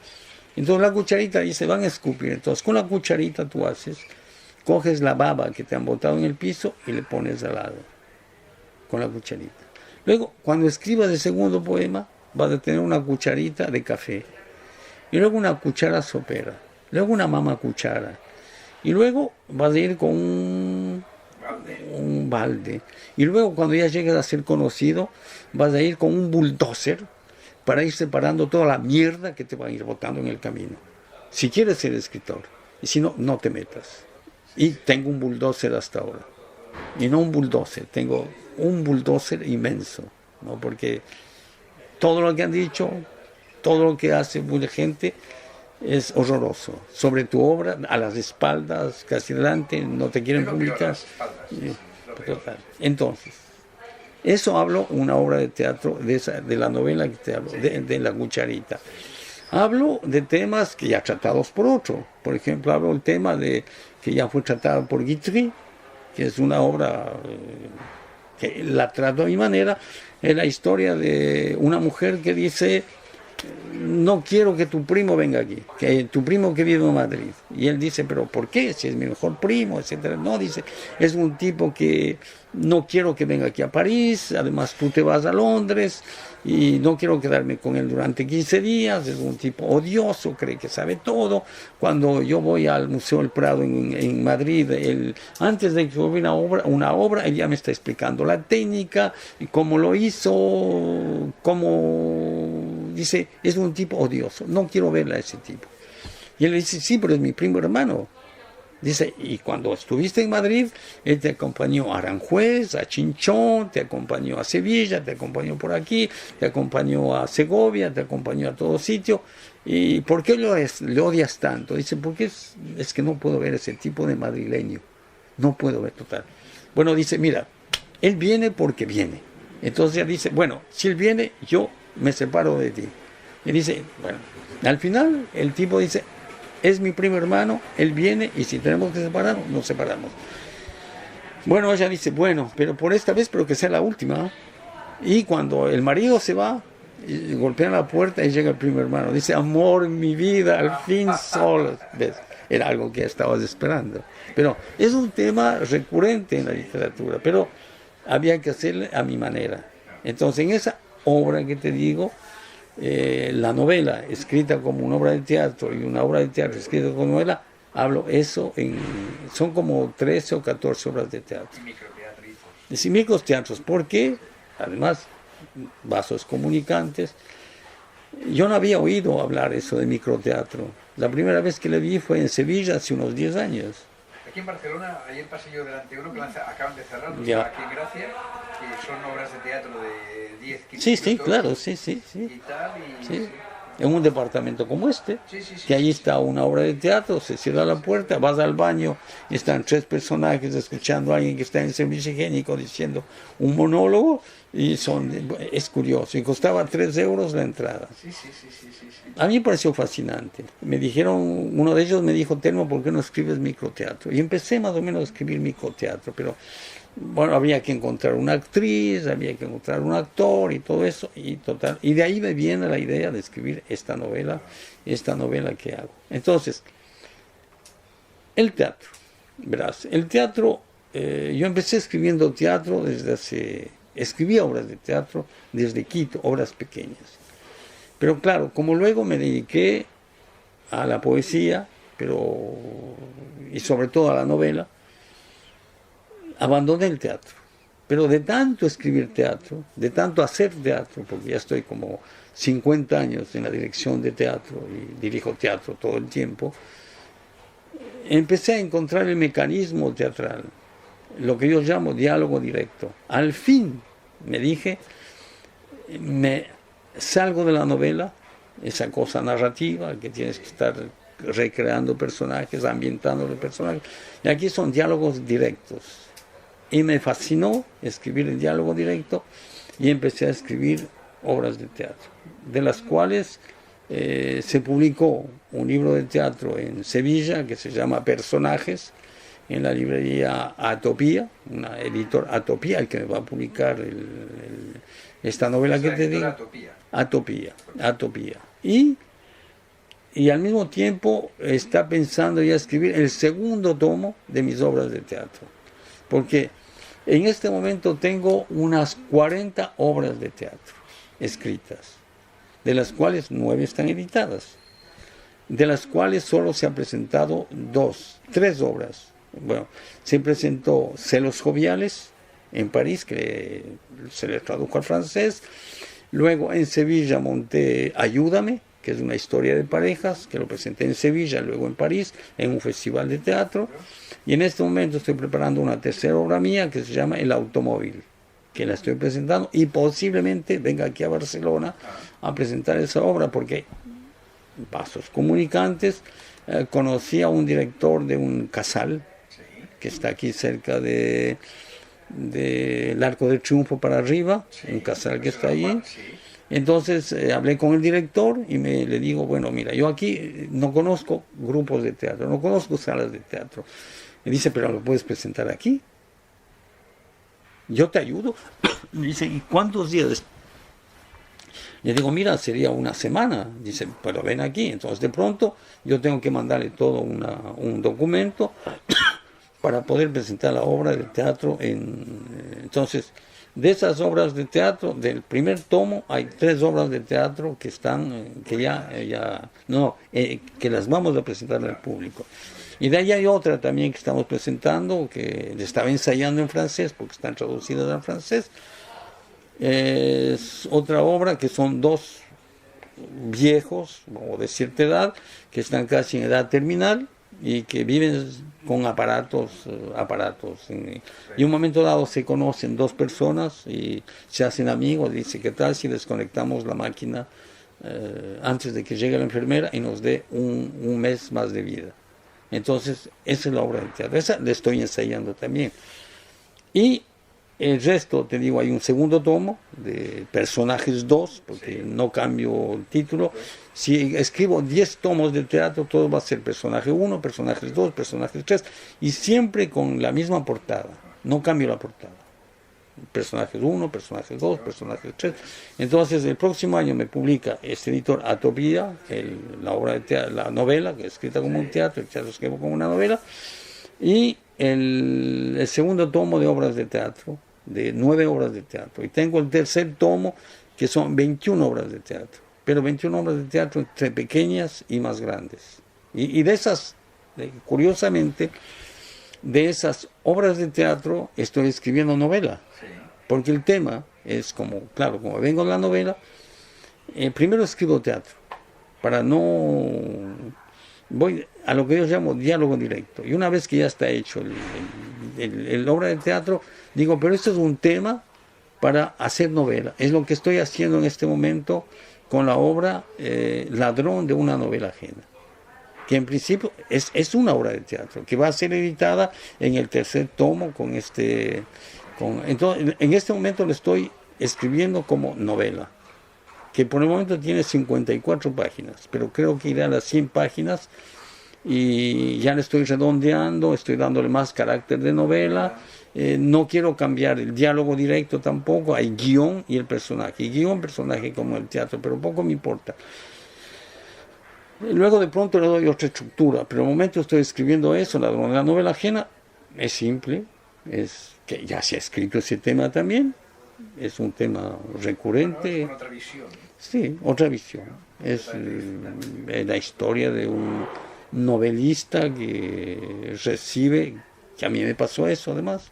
entonces la cucharita dice, van a escupir. Entonces con la cucharita tú coges la baba que te han botado en el piso y le pones al lado, con la cucharita. Luego, cuando escribas el segundo poema, vas a tener una cucharita de café, y luego una cuchara sopera, luego una mamá cuchara, y luego vas a ir con un balde. Y luego cuando ya llegues a ser conocido, vas a ir con un bulldozer para ir separando toda la mierda que te va a ir botando en el camino. Si quieres ser escritor. Y si no, no te metas. Y tengo un bulldozer hasta ahora. Y no un bulldozer, tengo un bulldozer inmenso, ¿no? Porque todo lo que han dicho, todo lo que hace mucha gente es horroroso. Sobre tu obra, a las espaldas, casi delante, no te quieren publicar. Total. Entonces, eso hablo una obra de teatro, de la novela que te hablo, de La Cucharita. Hablo de temas que ya tratados por otro. Por ejemplo, hablo del tema que ya fue tratado por Guitry, que es una obra que la trato a mi manera. Es la historia de una mujer que dice: no quiero que tu primo venga aquí, que tu primo que vive en Madrid. Y él dice: pero ¿por qué? Si es mi mejor primo, etcétera. No, dice, es un tipo que no quiero que venga aquí a París, además tú te vas a Londres y no quiero quedarme con él durante 15 días, es un tipo odioso, cree que sabe todo. Cuando yo voy al Museo del Prado en Madrid, antes de que hubiera una obra, él ya me está explicando la técnica, cómo lo hizo, cómo... Dice, es un tipo odioso, no quiero verla a ese tipo. Y él le dice: sí, pero es mi primo hermano. Dice: y cuando estuviste en Madrid, él te acompañó a Aranjuez, a Chinchón, te acompañó a Sevilla, te acompañó por aquí, te acompañó a Segovia, te acompañó a todo sitio. ¿Y por qué le odias tanto? Dice: porque es que no puedo ver ese tipo de madrileño. No puedo ver, total. Bueno, dice: mira, él viene porque viene. Entonces ella dice: bueno, si él viene, yo me separo de ti. Y dice, bueno, al final el tipo dice: es mi primo hermano, él viene y si tenemos que separarnos, nos separamos. Bueno, ella dice: bueno, pero por esta vez, pero que sea la última, ¿no? Y cuando el marido se va, y golpean la puerta y llega el primo hermano. Dice: amor, mi vida, al fin solos. ¿Ves? Era algo que estabas esperando. Pero es un tema recurrente en la literatura, pero había que hacerle a mi manera. Entonces, en esa obra que te digo, la novela escrita como una obra de teatro y una obra de teatro escrita como novela, hablo eso son como 13 o 14 obras de teatro. Y microteatros, porque además vasos comunicantes. Yo no había oído hablar eso de microteatro. La primera vez que le vi fue en Sevilla hace unos 10 años. Aquí en Barcelona hay el pasillo delante uno que acaban de cerrar, ya. Aquí en Gracia, que son obras de teatro de 10, 15 Sí, minutos, claro, sí. Y tal, y Sí. En un departamento como este, sí, que allí está una obra de teatro, se cierra la puerta, vas al baño y están 3 personajes escuchando a alguien que está en servicio higiénico diciendo un monólogo, y es curioso, y costaba 3 euros la entrada. Sí. A mí me pareció fascinante. Me dijeron, uno de ellos me dijo: Telmo, ¿por qué no escribes microteatro? Y empecé más o menos a escribir microteatro, pero bueno, había que encontrar una actriz, había que encontrar un actor y todo eso, y total. Y de ahí me viene la idea de escribir esta novela que hago. Entonces, el teatro, verás, el teatro, yo empecé escribiendo teatro escribía obras de teatro desde Quito, obras pequeñas. Pero claro, como luego me dediqué a la poesía, y sobre todo a la novela, abandoné el teatro. Pero de tanto escribir teatro, de tanto hacer teatro, porque ya estoy como 50 años en la dirección de teatro y dirijo teatro todo el tiempo, empecé a encontrar el mecanismo teatral, lo que yo llamo diálogo directo. Al fin, me dije, me salgo de la novela, esa cosa narrativa que tienes que estar recreando personajes, ambientando los personajes, y aquí son diálogos directos. Y me fascinó escribir el diálogo directo y empecé a escribir obras de teatro, de las cuales se publicó un libro de teatro en Sevilla que se llama Personajes, en la librería Atopía, una editor Atopía, el que me va a publicar esta novela que te digo. Atopía. Y al mismo tiempo está pensando ya escribir el segundo tomo de mis obras de teatro. Porque en este momento tengo unas 40 obras de teatro escritas, de las cuales 9 están editadas, de las cuales solo se han presentado 3 obras Bueno, se presentó Celos Joviales en París, que se le tradujo al francés. Luego en Sevilla monté Ayúdame, que es una historia de parejas, que lo presenté en Sevilla, luego en París, en un festival de teatro. Y en este momento estoy preparando una tercera obra mía que se llama El Automóvil, que la estoy presentando y posiblemente venga aquí a Barcelona a presentar esa obra, porque Vasos Comunicantes conocí a un director de un casal que está aquí cerca del Arco del Triunfo para arriba, un casal que está allí. Entonces hablé con el director y le digo, bueno, mira, yo aquí no conozco grupos de teatro, no conozco salas de teatro. Me dice, pero lo puedes presentar aquí. Yo te ayudo. Me dice, ¿y cuántos días? Le digo, mira, sería una semana. Dice, pero ven aquí. Entonces de pronto yo tengo que mandarle todo un documento para poder presentar la obra de teatro. Entonces, de esas obras de teatro, del primer tomo, hay 3 obras de teatro que están, que las vamos a presentar al público. Y de ahí hay otra también que estamos presentando, que estaba ensayando en francés, porque están traducidas al francés. Es otra obra que son 2 viejos, o de cierta edad, que están casi en edad terminal, y que viven con aparatos. Y un momento dado se conocen 2 personas y se hacen amigos. Dice, ¿qué tal si desconectamos la máquina antes de que llegue la enfermera y nos dé un mes más de vida? Entonces, esa es la obra de teatro. Esa la estoy ensayando también. Y el resto, te digo, hay un segundo tomo de Personajes 2, porque no cambio el título. Si escribo 10 tomos de teatro, todo va a ser Personaje 1, Personajes 2, Personajes 3, y siempre con la misma portada. No cambio la portada. Personajes 1, Personajes 2, Personajes 3. Entonces, el próximo año me publica este editor Atopía, la obra de teatro, la novela, que es escrita como un teatro, el teatro escrito como una novela, y el segundo tomo de obras de teatro, de 9 obras de teatro. Y tengo el tercer tomo, que son 21 obras de teatro, pero 21 obras de teatro entre pequeñas y más grandes. Y de esas, curiosamente, de esas obras de teatro estoy escribiendo novela, porque el tema es como vengo de la novela, primero escribo teatro, para voy a lo que yo llamo diálogo directo, y una vez que ya está hecho el obra de teatro, digo, pero esto es un tema para hacer novela. Es lo que estoy haciendo en este momento con la obra Ladrón de una novela ajena, que en principio es una obra de teatro, que va a ser editada en el tercer tomo entonces, en este momento lo estoy escribiendo como novela, que por el momento tiene 54 páginas, pero creo que irá a las 100 páginas, y ya le estoy redondeando, estoy dándole más carácter de novela. No quiero cambiar el diálogo directo tampoco, hay guión y el personaje, personaje como el teatro, pero poco me importa. Luego de pronto le doy otra estructura, pero en el momento estoy escribiendo eso. La novela ajena es simple, es que ya se ha escrito ese tema también, es un tema recurrente. Con otra visión. Sí, otra visión. Es la historia de un novelista que recibe, que a mí me pasó eso además,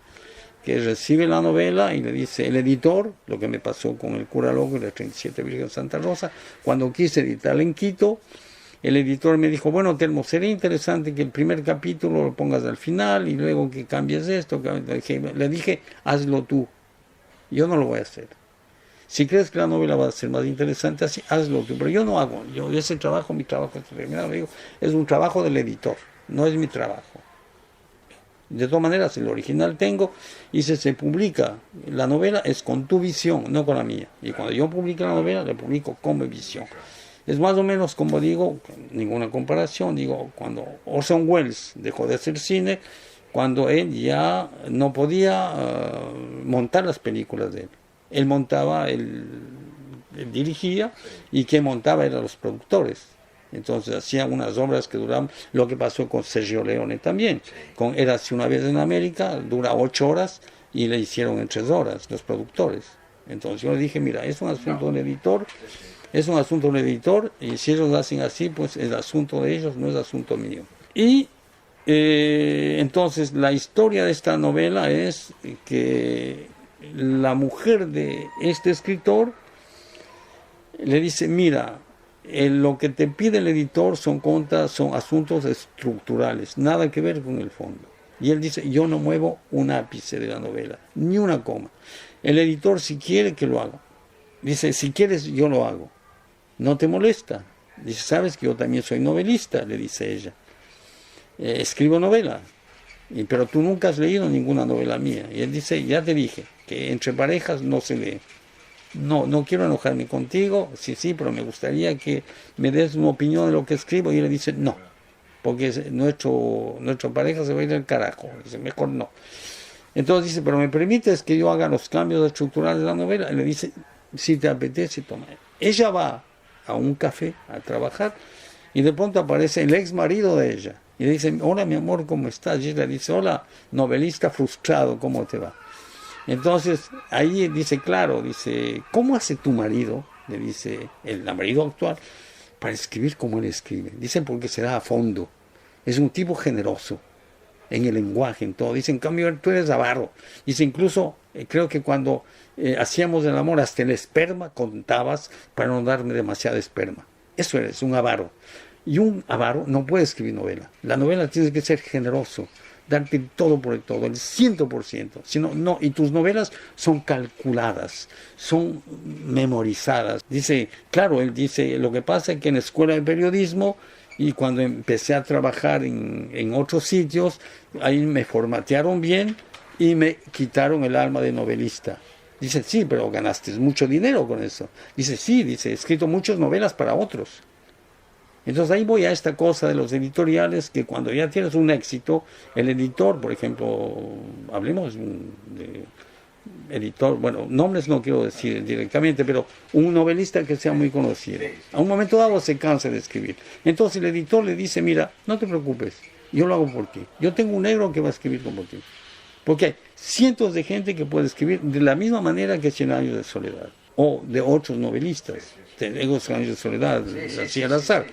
que recibe la novela y le dice el editor, lo que me pasó con El cura loco y la 37 Virgen de Santa Rosa, cuando quise editarla en Quito, el editor me dijo, bueno, Telmo, sería interesante que el primer capítulo lo pongas al final y luego que cambies esto. Le dije, hazlo tú, yo no lo voy a hacer. Si crees que la novela va a ser más interesante así, hazlo tú, pero yo no hago. Ese trabajo, mi trabajo está terminado. Digo, es un trabajo del editor, no es mi trabajo. De todas maneras, el original tengo, y si se publica la novela es con tu visión, no con la mía. Y cuando yo publique la novela, la publico con mi visión. Es más o menos como digo, ninguna comparación, digo, cuando Orson Welles dejó de hacer cine, cuando él ya no podía montar las películas de él. Él montaba, él dirigía, y quien montaba eran los productores. Entonces hacían unas obras que duraban, lo que pasó con Sergio Leone también, con Érase una vez en América, dura 8 horas, y le hicieron en 3 horas los productores. Entonces yo le dije, mira, es un asunto de un editor, y si ellos lo hacen así, pues es asunto de ellos, no es asunto mío. Y entonces la historia de esta novela es que la mujer de este escritor le dice, mira, lo que te pide el editor son asuntos estructurales, nada que ver con el fondo. Y él dice, yo no muevo un ápice de la novela, ni una coma. El editor, si quiere, que lo haga. Dice, si quieres, yo lo hago. ¿No te molesta? Dice, sabes que yo también soy novelista, le dice ella. Escribo novela, pero tú nunca has leído ninguna novela mía. Y él dice, ya te dije, que entre parejas no se lee. No quiero enojarme contigo, sí, pero me gustaría que me des una opinión de lo que escribo. Y él le dice, no, porque nuestra pareja se va a ir al carajo. Dice, mejor no. Entonces dice, pero ¿me permites que yo haga los cambios estructurales de la novela? Y le dice, si te apetece, toma. Ella va a un café a trabajar y de pronto aparece el ex marido de ella. Y le dice, hola mi amor, ¿cómo estás? Y ella dice, hola, novelista frustrado, ¿cómo te va? Entonces, ahí dice, claro, dice, ¿cómo hace tu marido? Le dice el marido actual, para escribir como él escribe. Dice, porque se da a fondo. Es un tipo generoso en el lenguaje, en todo. Dice, en cambio, tú eres avaro. Dice, incluso, creo que cuando hacíamos el amor, hasta el esperma contabas para no darme demasiada esperma. Eso eres, un avaro. Y un avaro no puede escribir novela. La novela tiene que ser generoso, darte todo por el todo, el 100%. Sino, no, y tus novelas son calculadas, son memorizadas. Dice, claro, él dice, lo que pasa es que en la escuela de periodismo y cuando empecé a trabajar en otros sitios, ahí me formatearon bien y me quitaron el alma de novelista. Dice, sí, pero ganaste mucho dinero con eso. Dice, sí, dice, he escrito muchas novelas para otros. Entonces ahí voy a esta cosa de los editoriales, que cuando ya tienes un éxito, el editor, por ejemplo, hablemos de editor, bueno, nombres no quiero decir directamente, pero un novelista que sea muy conocido. A un momento dado se cansa de escribir. Entonces el editor le dice, mira, no te preocupes, yo lo hago por ti. Yo tengo un negro que va a escribir como ti. Porque hay cientos de gente que puede escribir de la misma manera que 100 años de soledad, o de otros novelistas. Tengo 100 años de soledad, así al azar.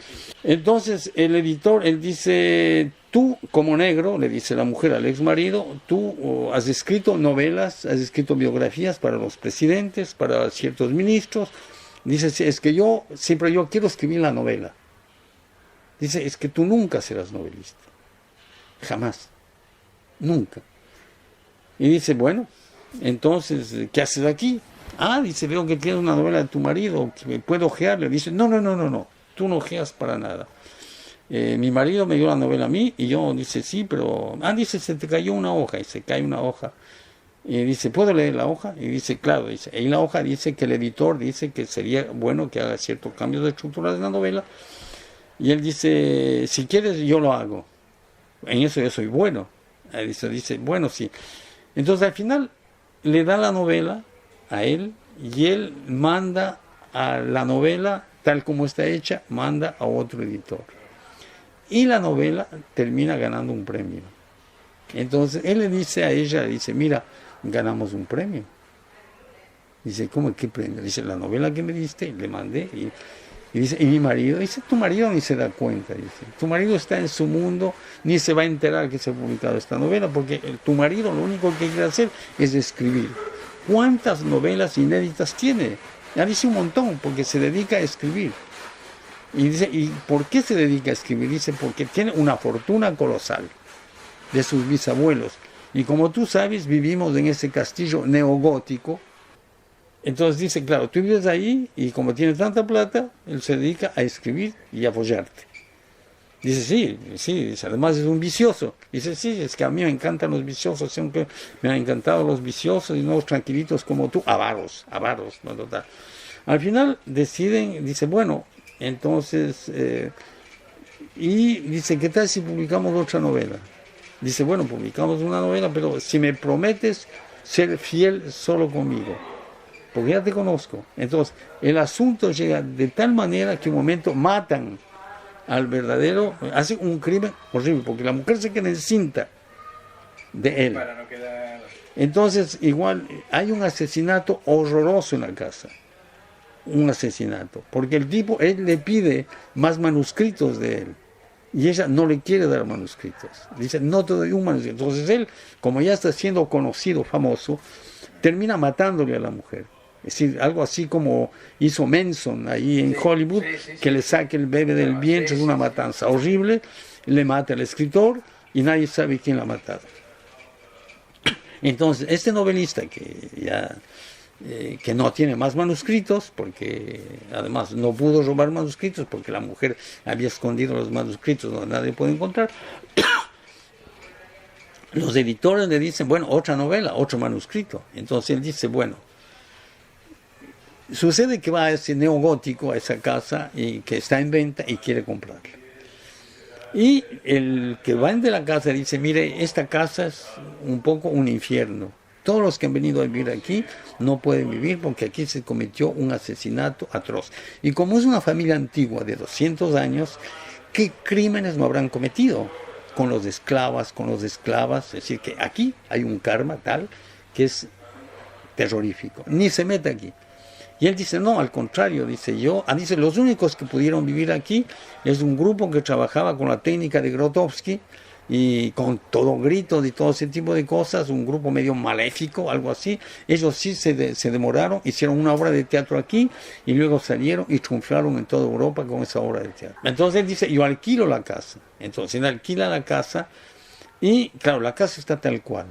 Entonces el editor, él dice, tú como negro, le dice la mujer al ex marido, tú has escrito novelas, has escrito biografías para los presidentes, para ciertos ministros. Dice, es que yo quiero escribir la novela. Dice, es que tú nunca serás novelista. Jamás. Nunca. Y dice, bueno, entonces, ¿qué haces aquí? Ah, dice, veo que tienes una novela de tu marido, que puedo ojearle. Dice, no, tú no ojeas para nada. Mi marido me dio la novela a mí y yo, dice, sí, pero... Ah, dice, se te cayó una hoja, y se cae una hoja. Y dice, ¿puedo leer la hoja? Y dice, claro, dice, en la hoja dice que el editor dice que sería bueno que haga ciertos cambios de estructura de la novela. Y él dice, si quieres, yo lo hago. En eso yo soy bueno. Dice, bueno, sí. Entonces al final le da la novela a él y él manda a la novela tal como está hecha, manda a otro editor. Y la novela termina ganando un premio. Entonces él le dice a ella, dice, mira, ganamos un premio. Dice, ¿cómo qué premio? Dice, la novela que me diste, le mandé. Y dice, ¿y mi marido? Dice, tu marido ni se da cuenta. Dice, tu marido está en su mundo, ni se va a enterar que se ha publicado esta novela, porque tu marido lo único que quiere hacer es escribir. ¿Cuántas novelas inéditas tiene? Ya dice un montón, porque se dedica a escribir. Y dice, ¿y por qué se dedica a escribir? Dice, porque tiene una fortuna colosal de sus bisabuelos. Y como tú sabes, vivimos en ese castillo neogótico. Entonces dice, claro, tú vives ahí y como tienes tanta plata, él se dedica a escribir y a apoyarte. Dice, sí, dice, además es un vicioso. Dice, sí, es que a mí me encantan los viciosos, siempre me han encantado los viciosos y no los tranquilitos como tú, avaros, no total. Al final deciden, dice, bueno, entonces, y dice, ¿qué tal si publicamos otra novela? Dice, bueno, publicamos una novela, pero si me prometes ser fiel solo conmigo, porque ya te conozco. Entonces, el asunto llega de tal manera que un momento matan al verdadero, hace un crimen horrible, porque la mujer se queda encinta de él. Para no quedar... Entonces, igual, hay un asesinato horroroso en la casa. Un asesinato. Porque el tipo, él le pide más manuscritos de él. Y ella no le quiere dar manuscritos. Dice, no te doy un manuscrito. Entonces él, como ya está siendo conocido, famoso, termina matándole a la mujer. Es decir, algo así como hizo Manson ahí en Hollywood, que le saque el bebé del vientre, es una matanza horrible, le mata al escritor y nadie sabe quién la ha matado. Entonces, este novelista que ya que no tiene más manuscritos, porque además no pudo robar manuscritos, porque la mujer había escondido los manuscritos donde nadie puede encontrar, los editores le dicen, bueno, otra novela, otro manuscrito. Entonces él dice, bueno, sucede que va a ese neogótico, a esa casa, y que está en venta y quiere comprarla. Y el que vende la casa dice, mire, esta casa es un poco un infierno. Todos los que han venido a vivir aquí no pueden vivir porque aquí se cometió un asesinato atroz. Y como es una familia antigua de 200 años, ¿qué crímenes no habrán cometido? Con los esclavas, con los esclavas. Es decir, que aquí hay un karma tal que es terrorífico. Ni se mete aquí. Y él dice, no, al contrario, dice dice, los únicos que pudieron vivir aquí es un grupo que trabajaba con la técnica de Grotowski y con todo gritos y todo ese tipo de cosas, un grupo medio maléfico, algo así. Ellos sí se demoraron, hicieron una obra de teatro aquí y luego salieron y triunfaron en toda Europa con esa obra de teatro. Entonces él dice, yo alquilo la casa. Entonces él alquila la casa y, claro, la casa está tal cual.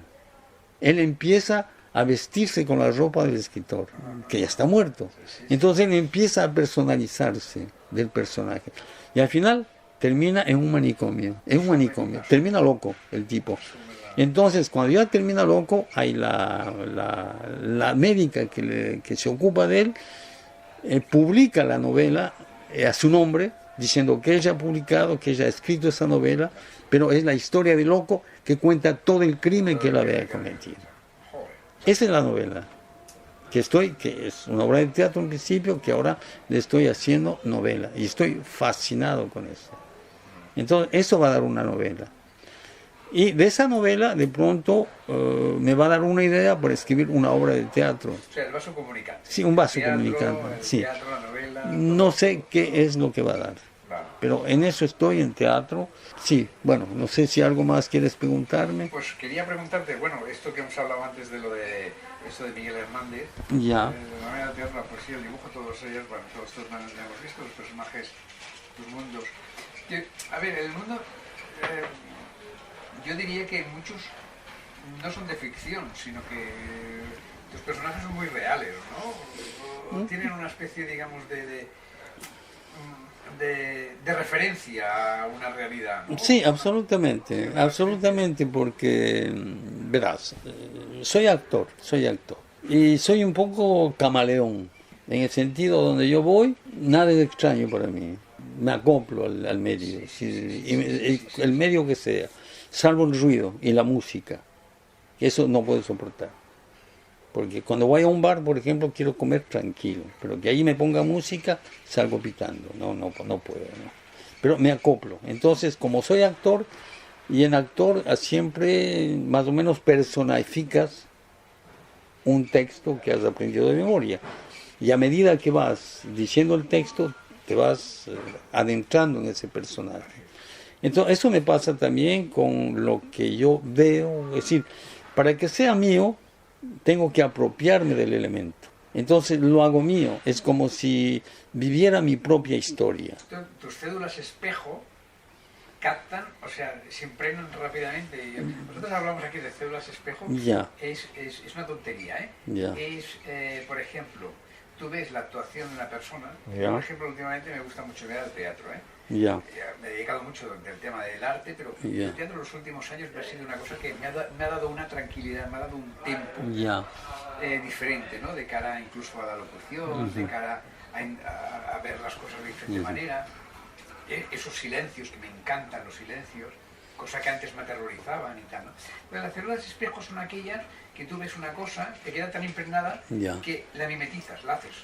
Él empieza a vestirse con la ropa del escritor, que ya está muerto. Entonces él empieza a personalizarse del personaje. Y al final termina en un manicomio, termina loco el tipo. Entonces, cuando ya termina loco, hay la médica que se ocupa de él, publica la novela a su nombre, diciendo que ella ha publicado, que ella ha escrito esa novela, pero es la historia del loco que cuenta todo el crimen que él había cometido. Esa es la novela, que es una obra de teatro en principio, que ahora le estoy haciendo novela, y estoy fascinado con eso. Entonces, eso va a dar una novela. Y de esa novela, de pronto, me va a dar una idea para escribir una obra de teatro. O sea, el vaso comunicante. Sí, un vaso comunicante. Sí. Teatro, la novela, no sé qué es lo que va a dar. Vale. Pero en eso estoy, en teatro. Sí, bueno, no sé si algo más quieres preguntarme. Pues quería preguntarte, bueno, esto que hemos hablado antes de lo de esto de Miguel Hernández, Ya. la novela, el teatro, la poesía, el dibujo, todos ellos, bueno, todos estos manos ya hemos visto, los personajes, los mundos. A ver, el mundo, yo diría que muchos no son de ficción, sino que los personajes son muy reales, ¿no? O tienen una especie, digamos, de referencia a una realidad, ¿no? Sí, absolutamente, porque, verás, soy actor, y soy un poco camaleón, en el sentido donde yo voy, nada es extraño para mí, me acoplo al medio, el medio que sea, salvo el ruido y la música, eso no puedo soportar. Porque cuando voy a un bar, por ejemplo, quiero comer tranquilo, pero que ahí me ponga música, salgo pitando, no puedo, ¿no? Pero me acoplo. Entonces, como soy actor, y en actor siempre más o menos personificas un texto que has aprendido de memoria. Y a medida que vas diciendo el texto, te vas adentrando en ese personaje. Entonces, eso me pasa también con lo que yo veo, es decir, para que sea mío, tengo que apropiarme del elemento. Entonces lo hago mío. Es como si viviera mi propia historia. Tus cédulas espejo captan, o sea, se impregnan rápidamente. Nosotros hablamos aquí de cédulas espejo. Ya. Es una tontería, ¿eh? Ya. Por ejemplo, tú ves la actuación de una persona. Ya. Por ejemplo, últimamente me gusta mucho ver al teatro, ¿eh? Ya. Me he dedicado mucho del tema del arte, pero Ya. el teatro en los últimos años me ha sido una cosa que me ha dado una tranquilidad, me ha dado un tempo Ya. diferente, ¿no? De cara incluso a la locución, de cara a ver las cosas de diferente manera. Esos silencios, que me encantan los silencios, cosa que antes me aterrorizaban y tal, ¿no? Pero las células espejos son aquellas que tú ves una cosa, te queda tan impregnada Ya. que la mimetizas, la haces.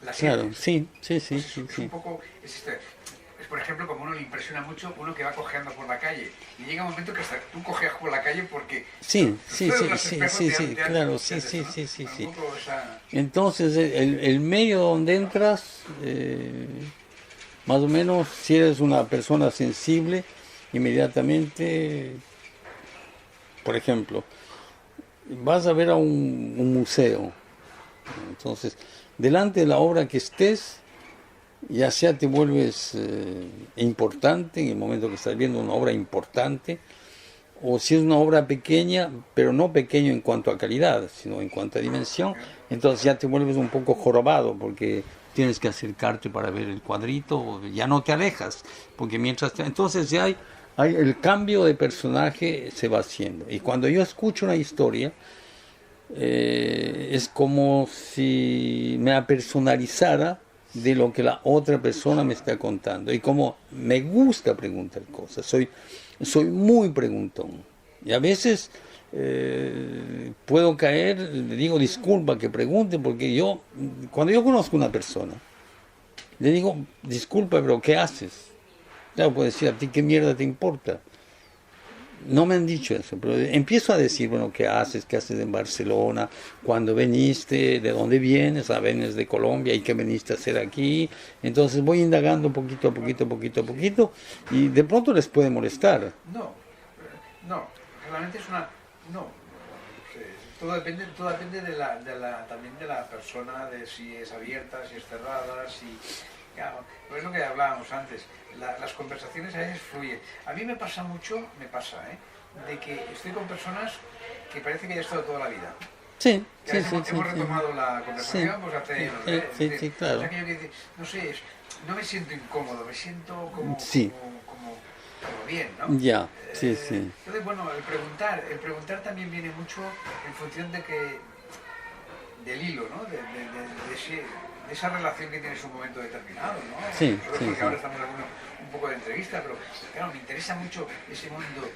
La Claro, sientes. sí. Es un poco, es por ejemplo, como uno le impresiona mucho uno que va cojeando por la calle y llega un momento que hasta tú cojeas por la calle porque Sí, claro. Entonces el medio donde entras Más o menos, si eres una persona sensible, inmediatamente, por ejemplo, vas a ver a un museo. Entonces, delante de la obra que estés, ya sea te vuelves importante en el momento que estás viendo una obra importante, o si es una obra pequeña, pero no pequeño en cuanto a calidad, sino en cuanto a dimensión, entonces ya te vuelves un poco jorobado, porque tienes que acercarte para ver el cuadrito, ya no te alejas, porque entonces ya hay el cambio de personaje se va haciendo. Y cuando yo escucho una historia, es como si me apersonalizara de lo que la otra persona me está contando. Y como me gusta preguntar cosas, soy muy preguntón. Y a veces puedo caer, le digo disculpa que pregunte, porque cuando yo conozco a una persona, le digo disculpa, pero ¿qué haces? Claro, puedo decir, ¿a ti qué mierda te importa? No me han dicho eso, pero empiezo a decir, bueno, ¿qué haces? ¿Qué haces en Barcelona? ¿Cuándo veniste? ¿De dónde vienes? ¿Vienes de Colombia? ¿Y qué veniste a hacer aquí? Entonces voy indagando poquito a poquito, y de pronto les puede molestar. No, realmente es una... No, todo depende también de la persona, de si es abierta, si es cerrada, si... Claro, pues es lo que hablábamos antes, las conversaciones a veces fluyen. A mí me pasa, de que estoy con personas que parece que ya he estado toda la vida. Sí, hemos retomado la conversación, pues hace... Sí, claro. O sea, que yo no sé, no me siento incómodo, me siento como bien, ¿no? Ya, sí. Entonces, bueno, el preguntar también viene mucho en función del hilo, ¿no? De esa relación que tienes en un momento determinado, ¿no? Sí. Porque ahora estamos haciendo un poco de entrevista, pero claro, me interesa mucho ese mundo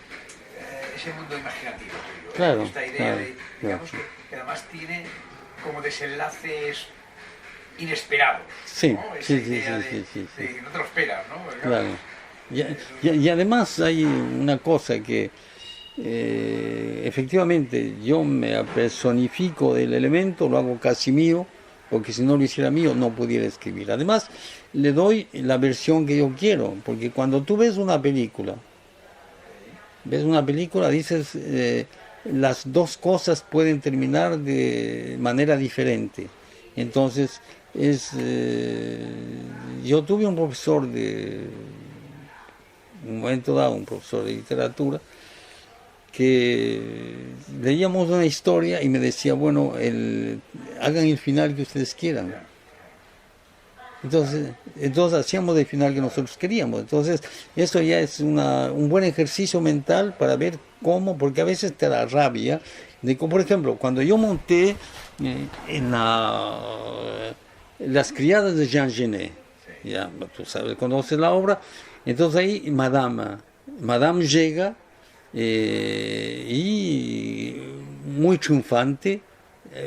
imaginativo tuyo, claro, esta idea digamos que además tiene como desenlaces inesperados, sí, ¿no? Esa idea de no te lo esperas, ¿no? Porque, claro. Y además hay una cosa que efectivamente yo me personifico del elemento, lo hago casi mío, porque si no lo hiciera mío no pudiera escribir. Además le doy la versión que yo quiero, porque cuando tú ves una película, dices las dos cosas pueden terminar de manera diferente. Entonces yo tuve un profesor un momento dado, un profesor de literatura, que leíamos una historia y me decía, bueno, hagan el final que ustedes quieran. Entonces hacíamos el final que nosotros queríamos. Entonces eso ya es un buen ejercicio mental para ver cómo, porque a veces te da rabia. Por ejemplo, cuando yo monté en Las criadas de Jean Genet, ya tú sabes, conoces la obra, entonces ahí Madame llega y muy triunfante,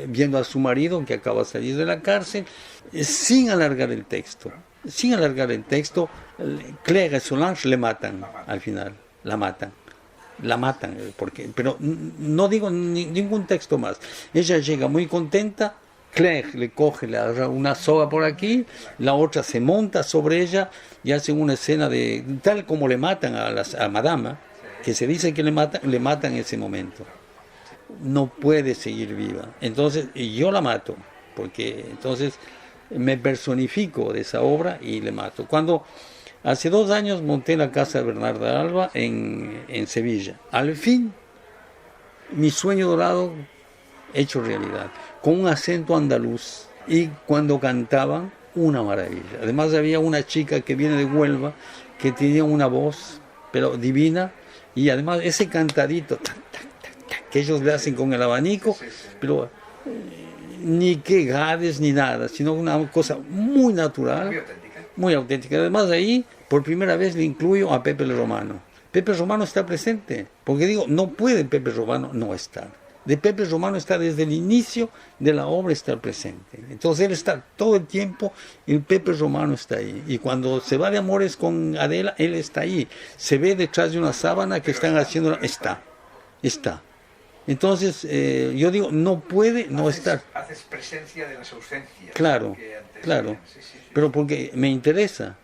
viendo a su marido que acaba de salir de la cárcel, sin alargar el texto. Claire y Solange le matan al final, la matan, pero no digo ningún texto más. Ella llega muy contenta, Claire le coge una soga por aquí, la otra se monta sobre ella y hacen una escena tal como le matan a Madame, que se dice que le matan en ese momento. No puede seguir viva. Entonces yo la mato, porque entonces me personifico de esa obra y le mato. Cuando hace 2 años monté la casa de Bernarda Alba en Sevilla, al fin mi sueño dorado hecho realidad, con un acento andaluz, y cuando cantaban, una maravilla. Además había una chica que viene de Huelva que tenía una voz pero divina, y además ese cantadito que ellos le hacen con el abanico, pero ni que Gades ni nada, sino una cosa muy natural, muy auténtica. Además ahí por primera vez le incluyo a Pepe el Romano. Pepe Romano está presente, porque digo, no puede Pepe Romano no estar. De Pepe Romano está desde el inicio de la obra estar presente. Entonces él está todo el tiempo, el Pepe Romano está ahí. Y cuando se va de amores con Adela, él está ahí. Se ve detrás de una sábana que están haciendo, está. Entonces yo digo, no puede no estar. Haces presencia de las ausencias. Claro. Pero porque me interesa.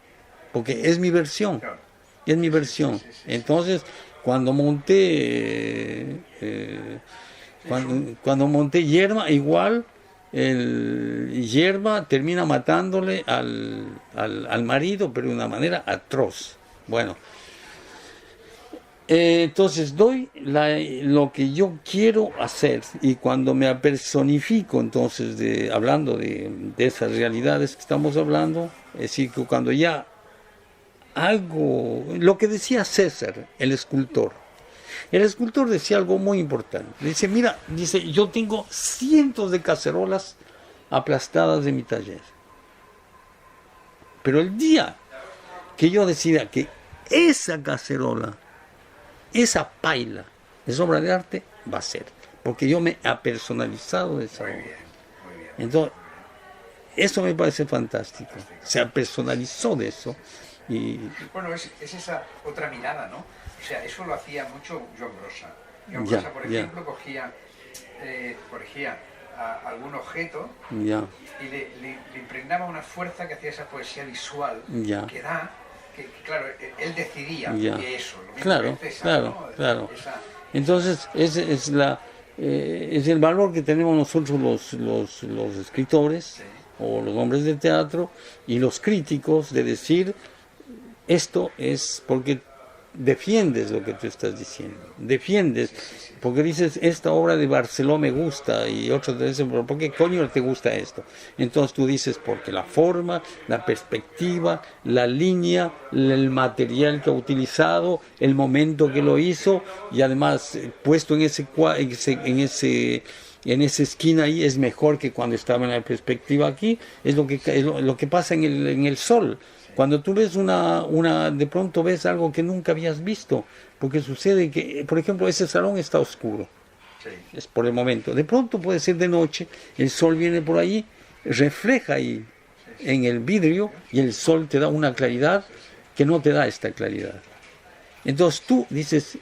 porque es mi versión, Claro. es mi versión. Sí. Entonces, cuando monté, cuando monté Yerma, igual el Yerma termina matándole al marido, pero de una manera atroz. Bueno, entonces doy lo que yo quiero hacer, y cuando me apersonifico, entonces, hablando de esas realidades que estamos hablando, es decir, que cuando ya hago lo que decía César, el escultor decía algo muy importante. Dice, mira, dice, yo tengo cientos de cacerolas aplastadas en mi taller, pero el día que yo decida que esa cacerola, esa paila es obra de arte, va a ser, porque yo me he apersonalizado de esa obra. Muy bien. Entonces, eso me parece fantástico. Se apersonalizó de eso. Y Bueno, es esa otra mirada, ¿no? O sea, eso lo hacía mucho Joan Brossa. Joan Ya, Brossa, por ya. ejemplo, corregía algún objeto ya, y le impregnaba una fuerza que hacía esa poesía visual Ya. que da, que, claro, él decidía Ya. que eso, lo mismo Claro, que César, claro, ¿no? claro. Esa- entonces es el valor que tenemos nosotros los escritores, Sí. o los hombres de teatro y los críticos, de decir, esto es porque defiendes lo que tú estás diciendo, defiendes, porque dices, esta obra de Barceló me gusta, y otros te dicen, pero ¿por qué coño te gusta esto? Entonces tú dices, porque la forma, la perspectiva, la línea, el material que ha utilizado, el momento que lo hizo, y además puesto en esa esquina ahí es mejor que cuando estaba en la perspectiva aquí, es lo que pasa en el sol. Cuando tú ves de pronto ves algo que nunca habías visto, porque sucede que, por ejemplo, ese salón está oscuro, Sí. es por el momento. De pronto puede ser de noche, el sol viene por ahí, refleja ahí en el vidrio, y el sol te da una claridad que no te da esta claridad. Entonces tú dices,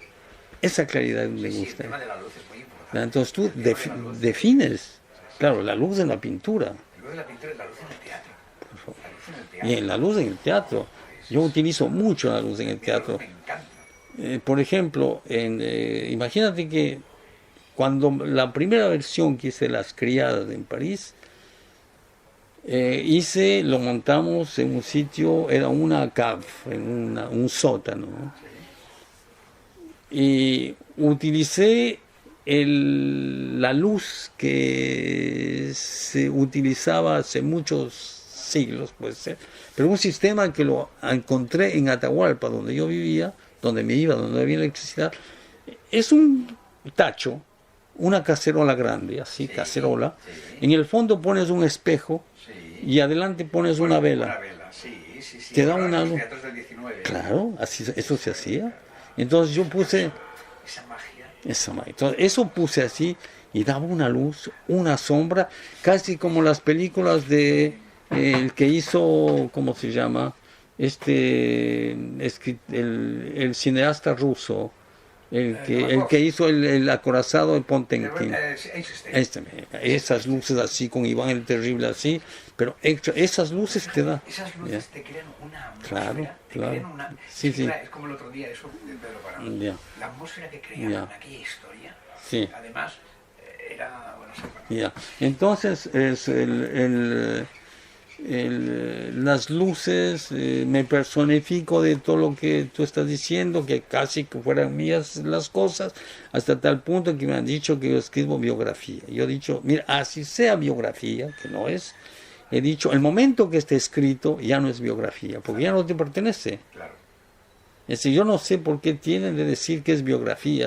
esa claridad me Sí, el gusta. tema de la luz es muy importante. Entonces tú El tema de la luz. defines, claro, la luz en la pintura. La luz de la pintura es la luz en el teatro. La luz en el teatro. Y en la luz en el teatro. Yo utilizo mucho la luz en el teatro. Me encanta. Por ejemplo, imagínate que cuando la primera versión que hice Las Criadas en París, lo montamos en un sitio, era una cave, en un sótano, ¿no? Y utilicé la luz que se utilizaba hace muchos siglos, puede ser, pero un sistema que lo encontré en Atahualpa, donde yo vivía, donde me iba, donde había electricidad. Es un tacho, una cacerola grande, así, cacerola. En el fondo pones un espejo y adelante pones una vela. Una vela, sí. Te da Ahora una los luz. teatros del 19. Claro, así, eso se hacía. Entonces yo puse Esa magia. entonces, eso puse así, y daba una luz, una sombra, casi como las películas de el que hizo, ¿cómo se llama? El cineasta ruso, el que hizo el acorazado de Potemkin. Esas luces así, con Iván el Terrible así, pero esas luces te dan. Esas luces te crean una Claro, atmósfera, te claro. crean una... Sí, sí. Es como el otro día, eso de Pedro Parado. Ya. La atmósfera que creaban Ya. en aquella historia, Sí. además, era... Bueno, no sé, Ya. Entonces, las luces, me personifico de todo lo que tú estás diciendo, que casi que fueran mías las cosas, hasta tal punto que me han dicho que yo escribo biografía. Yo he dicho, mira, así sea biografía, que no es, he dicho, el momento que esté escrito ya no es biografía, porque ya no te pertenece. claro. Es decir, yo no sé por qué tienen de decir que es biografía.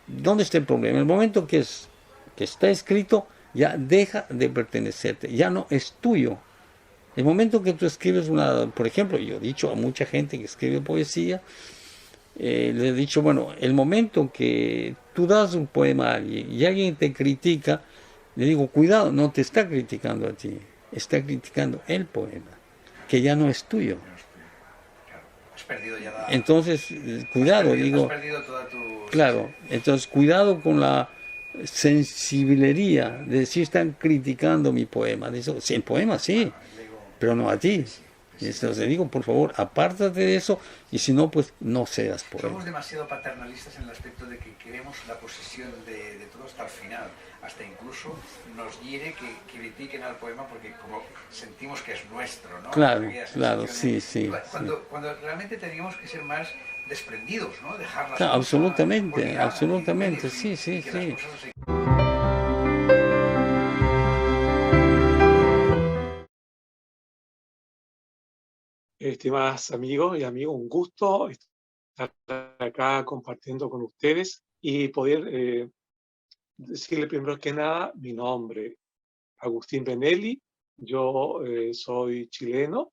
¿Dónde está el problema? El momento que está escrito, ya deja de pertenecerte, ya no es tuyo. El momento que tú escribes por ejemplo, yo he dicho a mucha gente que escribe poesía, le he dicho, bueno, el momento que tú das un poema a alguien y alguien te critica, le digo, cuidado, no te está criticando a ti, está criticando el poema, que ya no es tuyo. Has perdido ya la... Entonces, cuidado, digo, Has perdido toda tu... claro, entonces cuidado con la sensibilería de decir están criticando mi poema. Dice, sí, el poema sí, pero no a ti. Entonces digo, por favor, apártate de eso, y si no, pues no seas poeta. Somos demasiado paternalistas en el aspecto de que queremos la posesión de todo hasta el final. Hasta incluso nos hiere que critiquen al poema porque como sentimos que es nuestro, ¿no? Claro, claro, sí. Cuando realmente tendríamos que ser más desprendidos, ¿no? Dejar las Claro, cosas, absolutamente, olvidarlas absolutamente, y sí. que las cosas se... Estimadas amigos y amigos, un gusto estar acá compartiendo con ustedes y poder decirle primero que nada mi nombre, Agustín Benelli. Yo soy chileno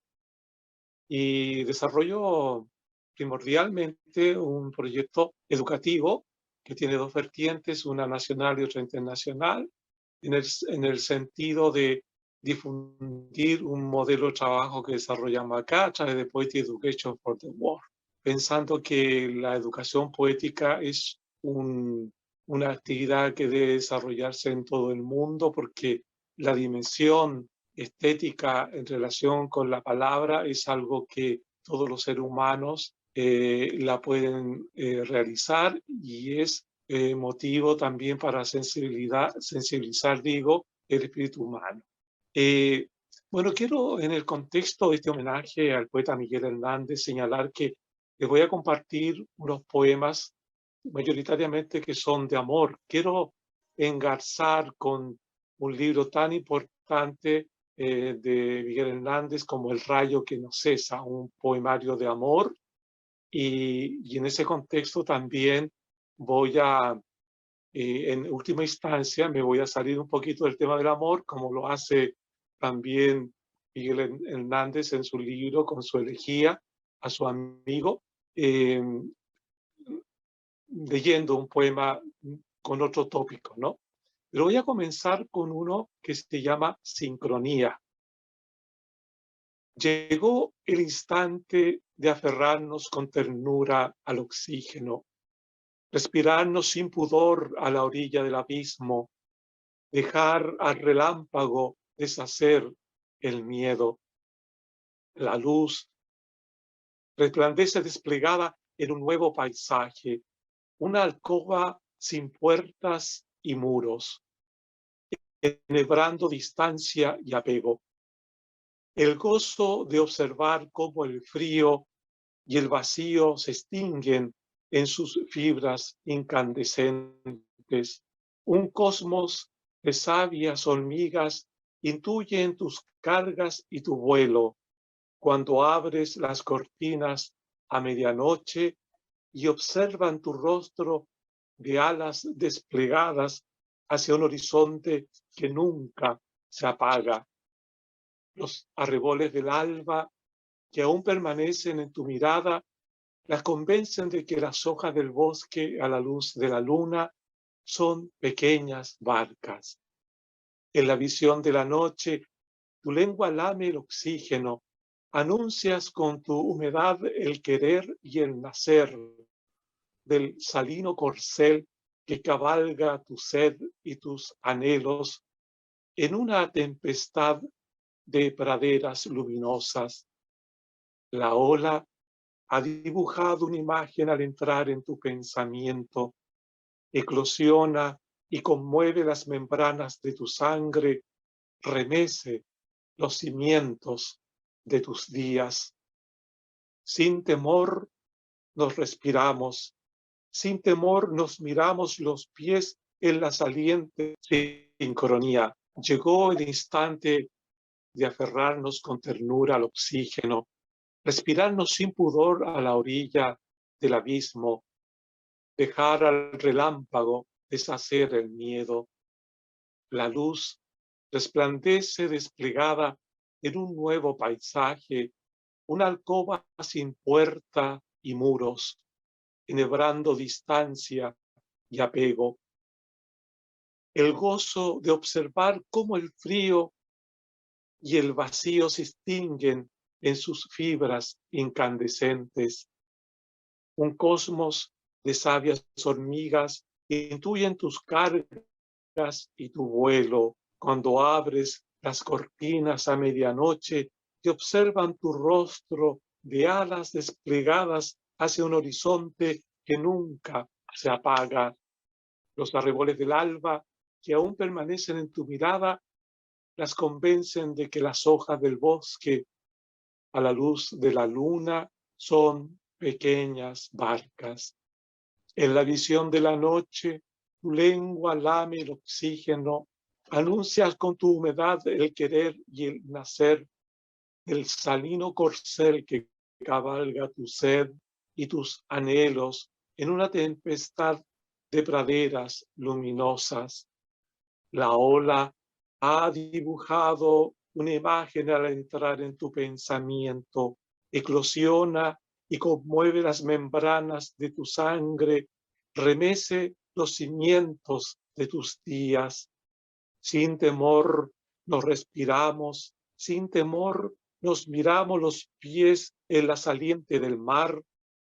y desarrollo primordialmente un proyecto educativo que tiene dos vertientes, una nacional y otra internacional, en el sentido de difundir un modelo de trabajo que desarrollamos acá a través de Poetry Education for the World, pensando que la educación poética es una actividad que debe desarrollarse en todo el mundo porque la dimensión estética en relación con la palabra es algo que todos los seres humanos la pueden realizar y es motivo también para sensibilizar, digo, el espíritu humano. Bueno, quiero en el contexto de este homenaje al poeta Miguel Hernández señalar que les voy a compartir unos poemas mayoritariamente que son de amor. Quiero engarzar con un libro tan importante de Miguel Hernández como El rayo que no cesa, un poemario de amor, y en ese contexto también voy a, en última instancia, me voy a salir un poquito del tema del amor, como lo hace también Miguel Hernández en su libro con su elegía a su amigo, leyendo un poema con otro tópico, ¿no? Pero voy a comenzar con uno que se llama Sincronía. Llegó el instante de aferrarnos con ternura al oxígeno, respirarnos sin pudor a la orilla del abismo, dejar al relámpago deshacer el miedo. La luz resplandece desplegada en un nuevo paisaje, una alcoba sin puertas y muros, enhebrando distancia y apego. El gozo de observar cómo el frío y el vacío se extinguen en sus fibras incandescentes. Un cosmos de sabias hormigas intuyen tus cargas y tu vuelo cuando abres las cortinas a medianoche y observan tu rostro de alas desplegadas hacia un horizonte que nunca se apaga. Los arreboles del alba que aún permanecen en tu mirada las convencen de que las hojas del bosque a la luz de la luna son pequeñas barcas. En la visión de la noche, tu lengua lame el oxígeno, anuncias con tu humedad el querer y el nacer del salino corcel que cabalga tu sed y tus anhelos en una tempestad de praderas luminosas. La ola ha dibujado una imagen al entrar en tu pensamiento, eclosiona y conmueve las membranas de tu sangre, remece los cimientos de tus días. Sin temor nos respiramos, sin temor nos miramos los pies en la saliente sincronía. Llegó el instante de aferrarnos con ternura al oxígeno, respirarnos sin pudor a la orilla del abismo, dejar al relámpago deshacer el miedo. La luz resplandece desplegada en un nuevo paisaje, una alcoba sin puerta y muros, enhebrando distancia y apego. El gozo de observar cómo el frío y el vacío se extinguen en sus fibras incandescentes. Un cosmos de sabias hormigas intuyen tus cargas y tu vuelo cuando abres las cortinas a medianoche que observan tu rostro de alas desplegadas hacia un horizonte que nunca se apaga. Los arreboles del alba que aún permanecen en tu mirada las convencen de que las hojas del bosque a la luz de la luna son pequeñas barcas. En la visión de la noche, tu lengua lame el oxígeno, anuncias con tu humedad el querer y el nacer del salino corcel que cabalga tu sed y tus anhelos en una tempestad de praderas luminosas. La ola ha dibujado una imagen al entrar en tu pensamiento, eclosiona y conmueve las membranas de tu sangre, remece los cimientos de tus días. Sin temor nos respiramos, sin temor nos miramos los pies en la saliente del mar,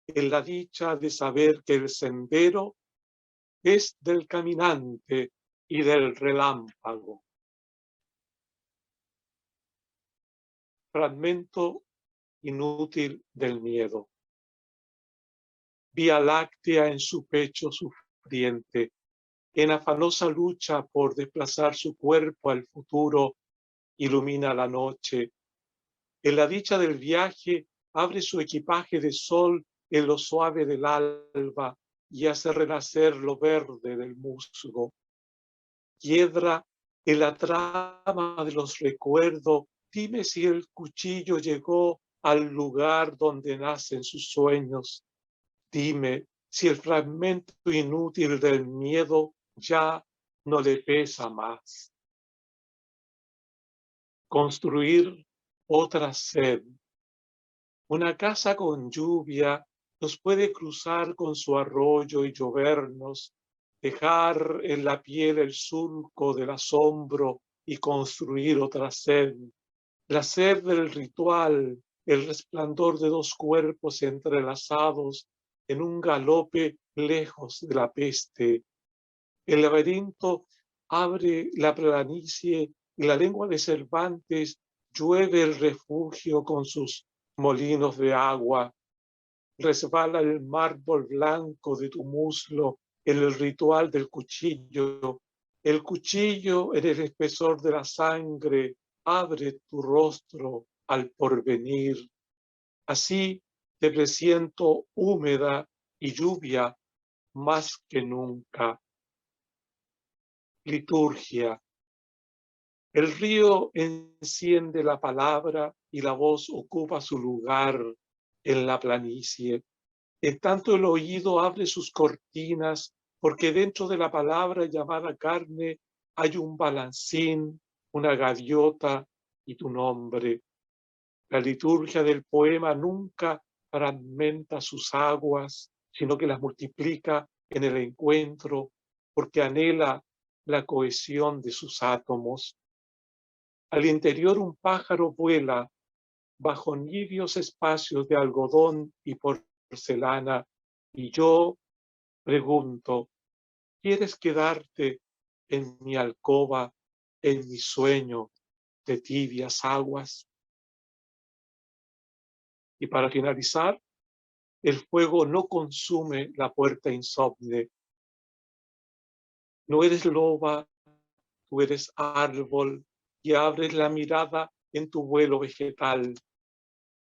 en la dicha de saber que el sendero es del caminante y del relámpago. Fragmento inútil del miedo. Vía láctea en su pecho sufriente, en afanosa lucha por desplazar su cuerpo al futuro, ilumina la noche. En la dicha del viaje, abre su equipaje de sol en lo suave del alba y hace renacer lo verde del musgo. Piedra en la trama de los recuerdos, dime si el cuchillo llegó al lugar donde nacen sus sueños. Dime si el fragmento inútil del miedo ya no le pesa más. Construir otra sed. Una casa con lluvia nos puede cruzar con su arroyo y llovernos, dejar en la piel el surco del asombro y construir otra sed. La sed del ritual, el resplandor de dos cuerpos entrelazados en un galope lejos de la peste. El laberinto abre la planicie y la lengua de Cervantes llueve el refugio con sus molinos de agua. Resbala el mármol blanco de tu muslo en el ritual del cuchillo. El cuchillo en el espesor de la sangre abre tu rostro al porvenir. Así te presiento húmeda y lluvia más que nunca. Liturgia. El río enciende la palabra y la voz ocupa su lugar en la planicie. En tanto el oído abre sus cortinas, porque dentro de la palabra llamada carne hay un balancín, una gaviota y tu nombre. La liturgia del poema nunca fragmenta sus aguas, sino que las multiplica en el encuentro, porque anhela la cohesión de sus átomos. Al interior un pájaro vuela bajo nidios espacios de algodón y porcelana, y yo pregunto, ¿quieres quedarte en mi alcoba, en mi sueño de tibias aguas? Y para finalizar, el fuego no consume la puerta insomne. No eres loba, tú eres árbol, y abres la mirada en tu vuelo vegetal.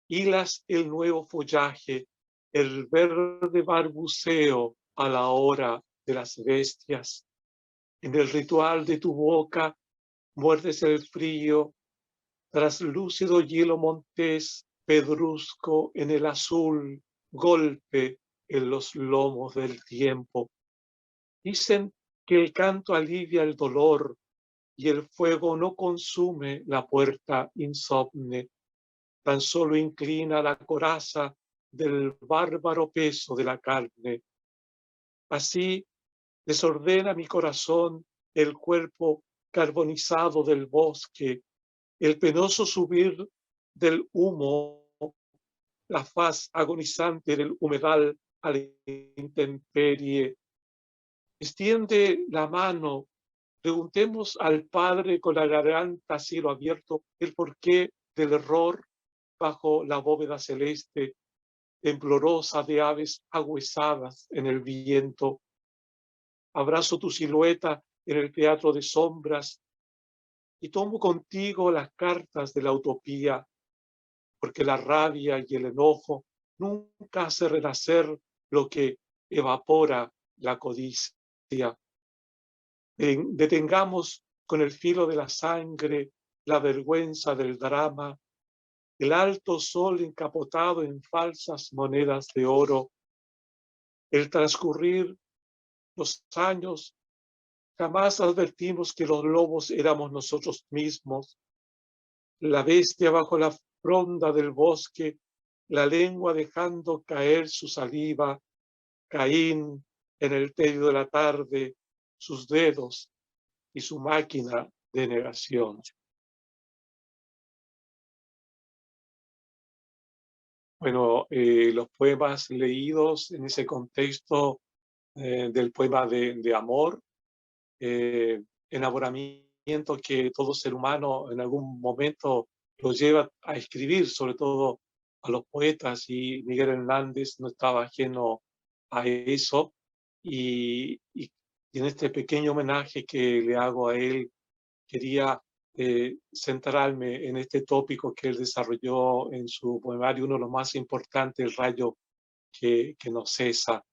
Hilas el nuevo follaje, el verde barbuceo a la hora de las bestias. En el ritual de tu boca muerdes el frío, traslúcido hielo montés, pedrusco en el azul, golpe en los lomos del tiempo. Dicen que el canto alivia el dolor y el fuego no consume la puerta insomne, tan solo inclina la coraza del bárbaro peso de la carne. Así desordena mi corazón el cuerpo carbonizado del bosque, el penoso subir del humo, la faz agonizante del humedal a la intemperie. Extiende la mano, preguntemos al Padre con la garganta a cielo abierto el porqué del error bajo la bóveda celeste, temblorosa de aves ahuesadas en el viento. Abrazo tu silueta en el teatro de sombras y tomo contigo las cartas de la utopía, porque la rabia y el enojo nunca hace renacer lo que evapora la codicia. Detengamos con el filo de la sangre la vergüenza del drama, el alto sol encapotado en falsas monedas de oro, el transcurrir los años. Jamás advertimos que los lobos éramos nosotros mismos, la bestia bajo la fronda del bosque, la lengua dejando caer su saliva, Caín en el tedio de la tarde, sus dedos y su máquina de negación. Bueno, los poemas leídos en ese contexto del poema de amor, enamoramiento que todo ser humano en algún momento lo lleva a escribir, sobre todo a los poetas, y Miguel Hernández no estaba ajeno a eso. Y en este pequeño homenaje que le hago a él, quería centrarme en este tópico que él desarrolló en su poemario, uno de los más importantes, El rayo que no cesa.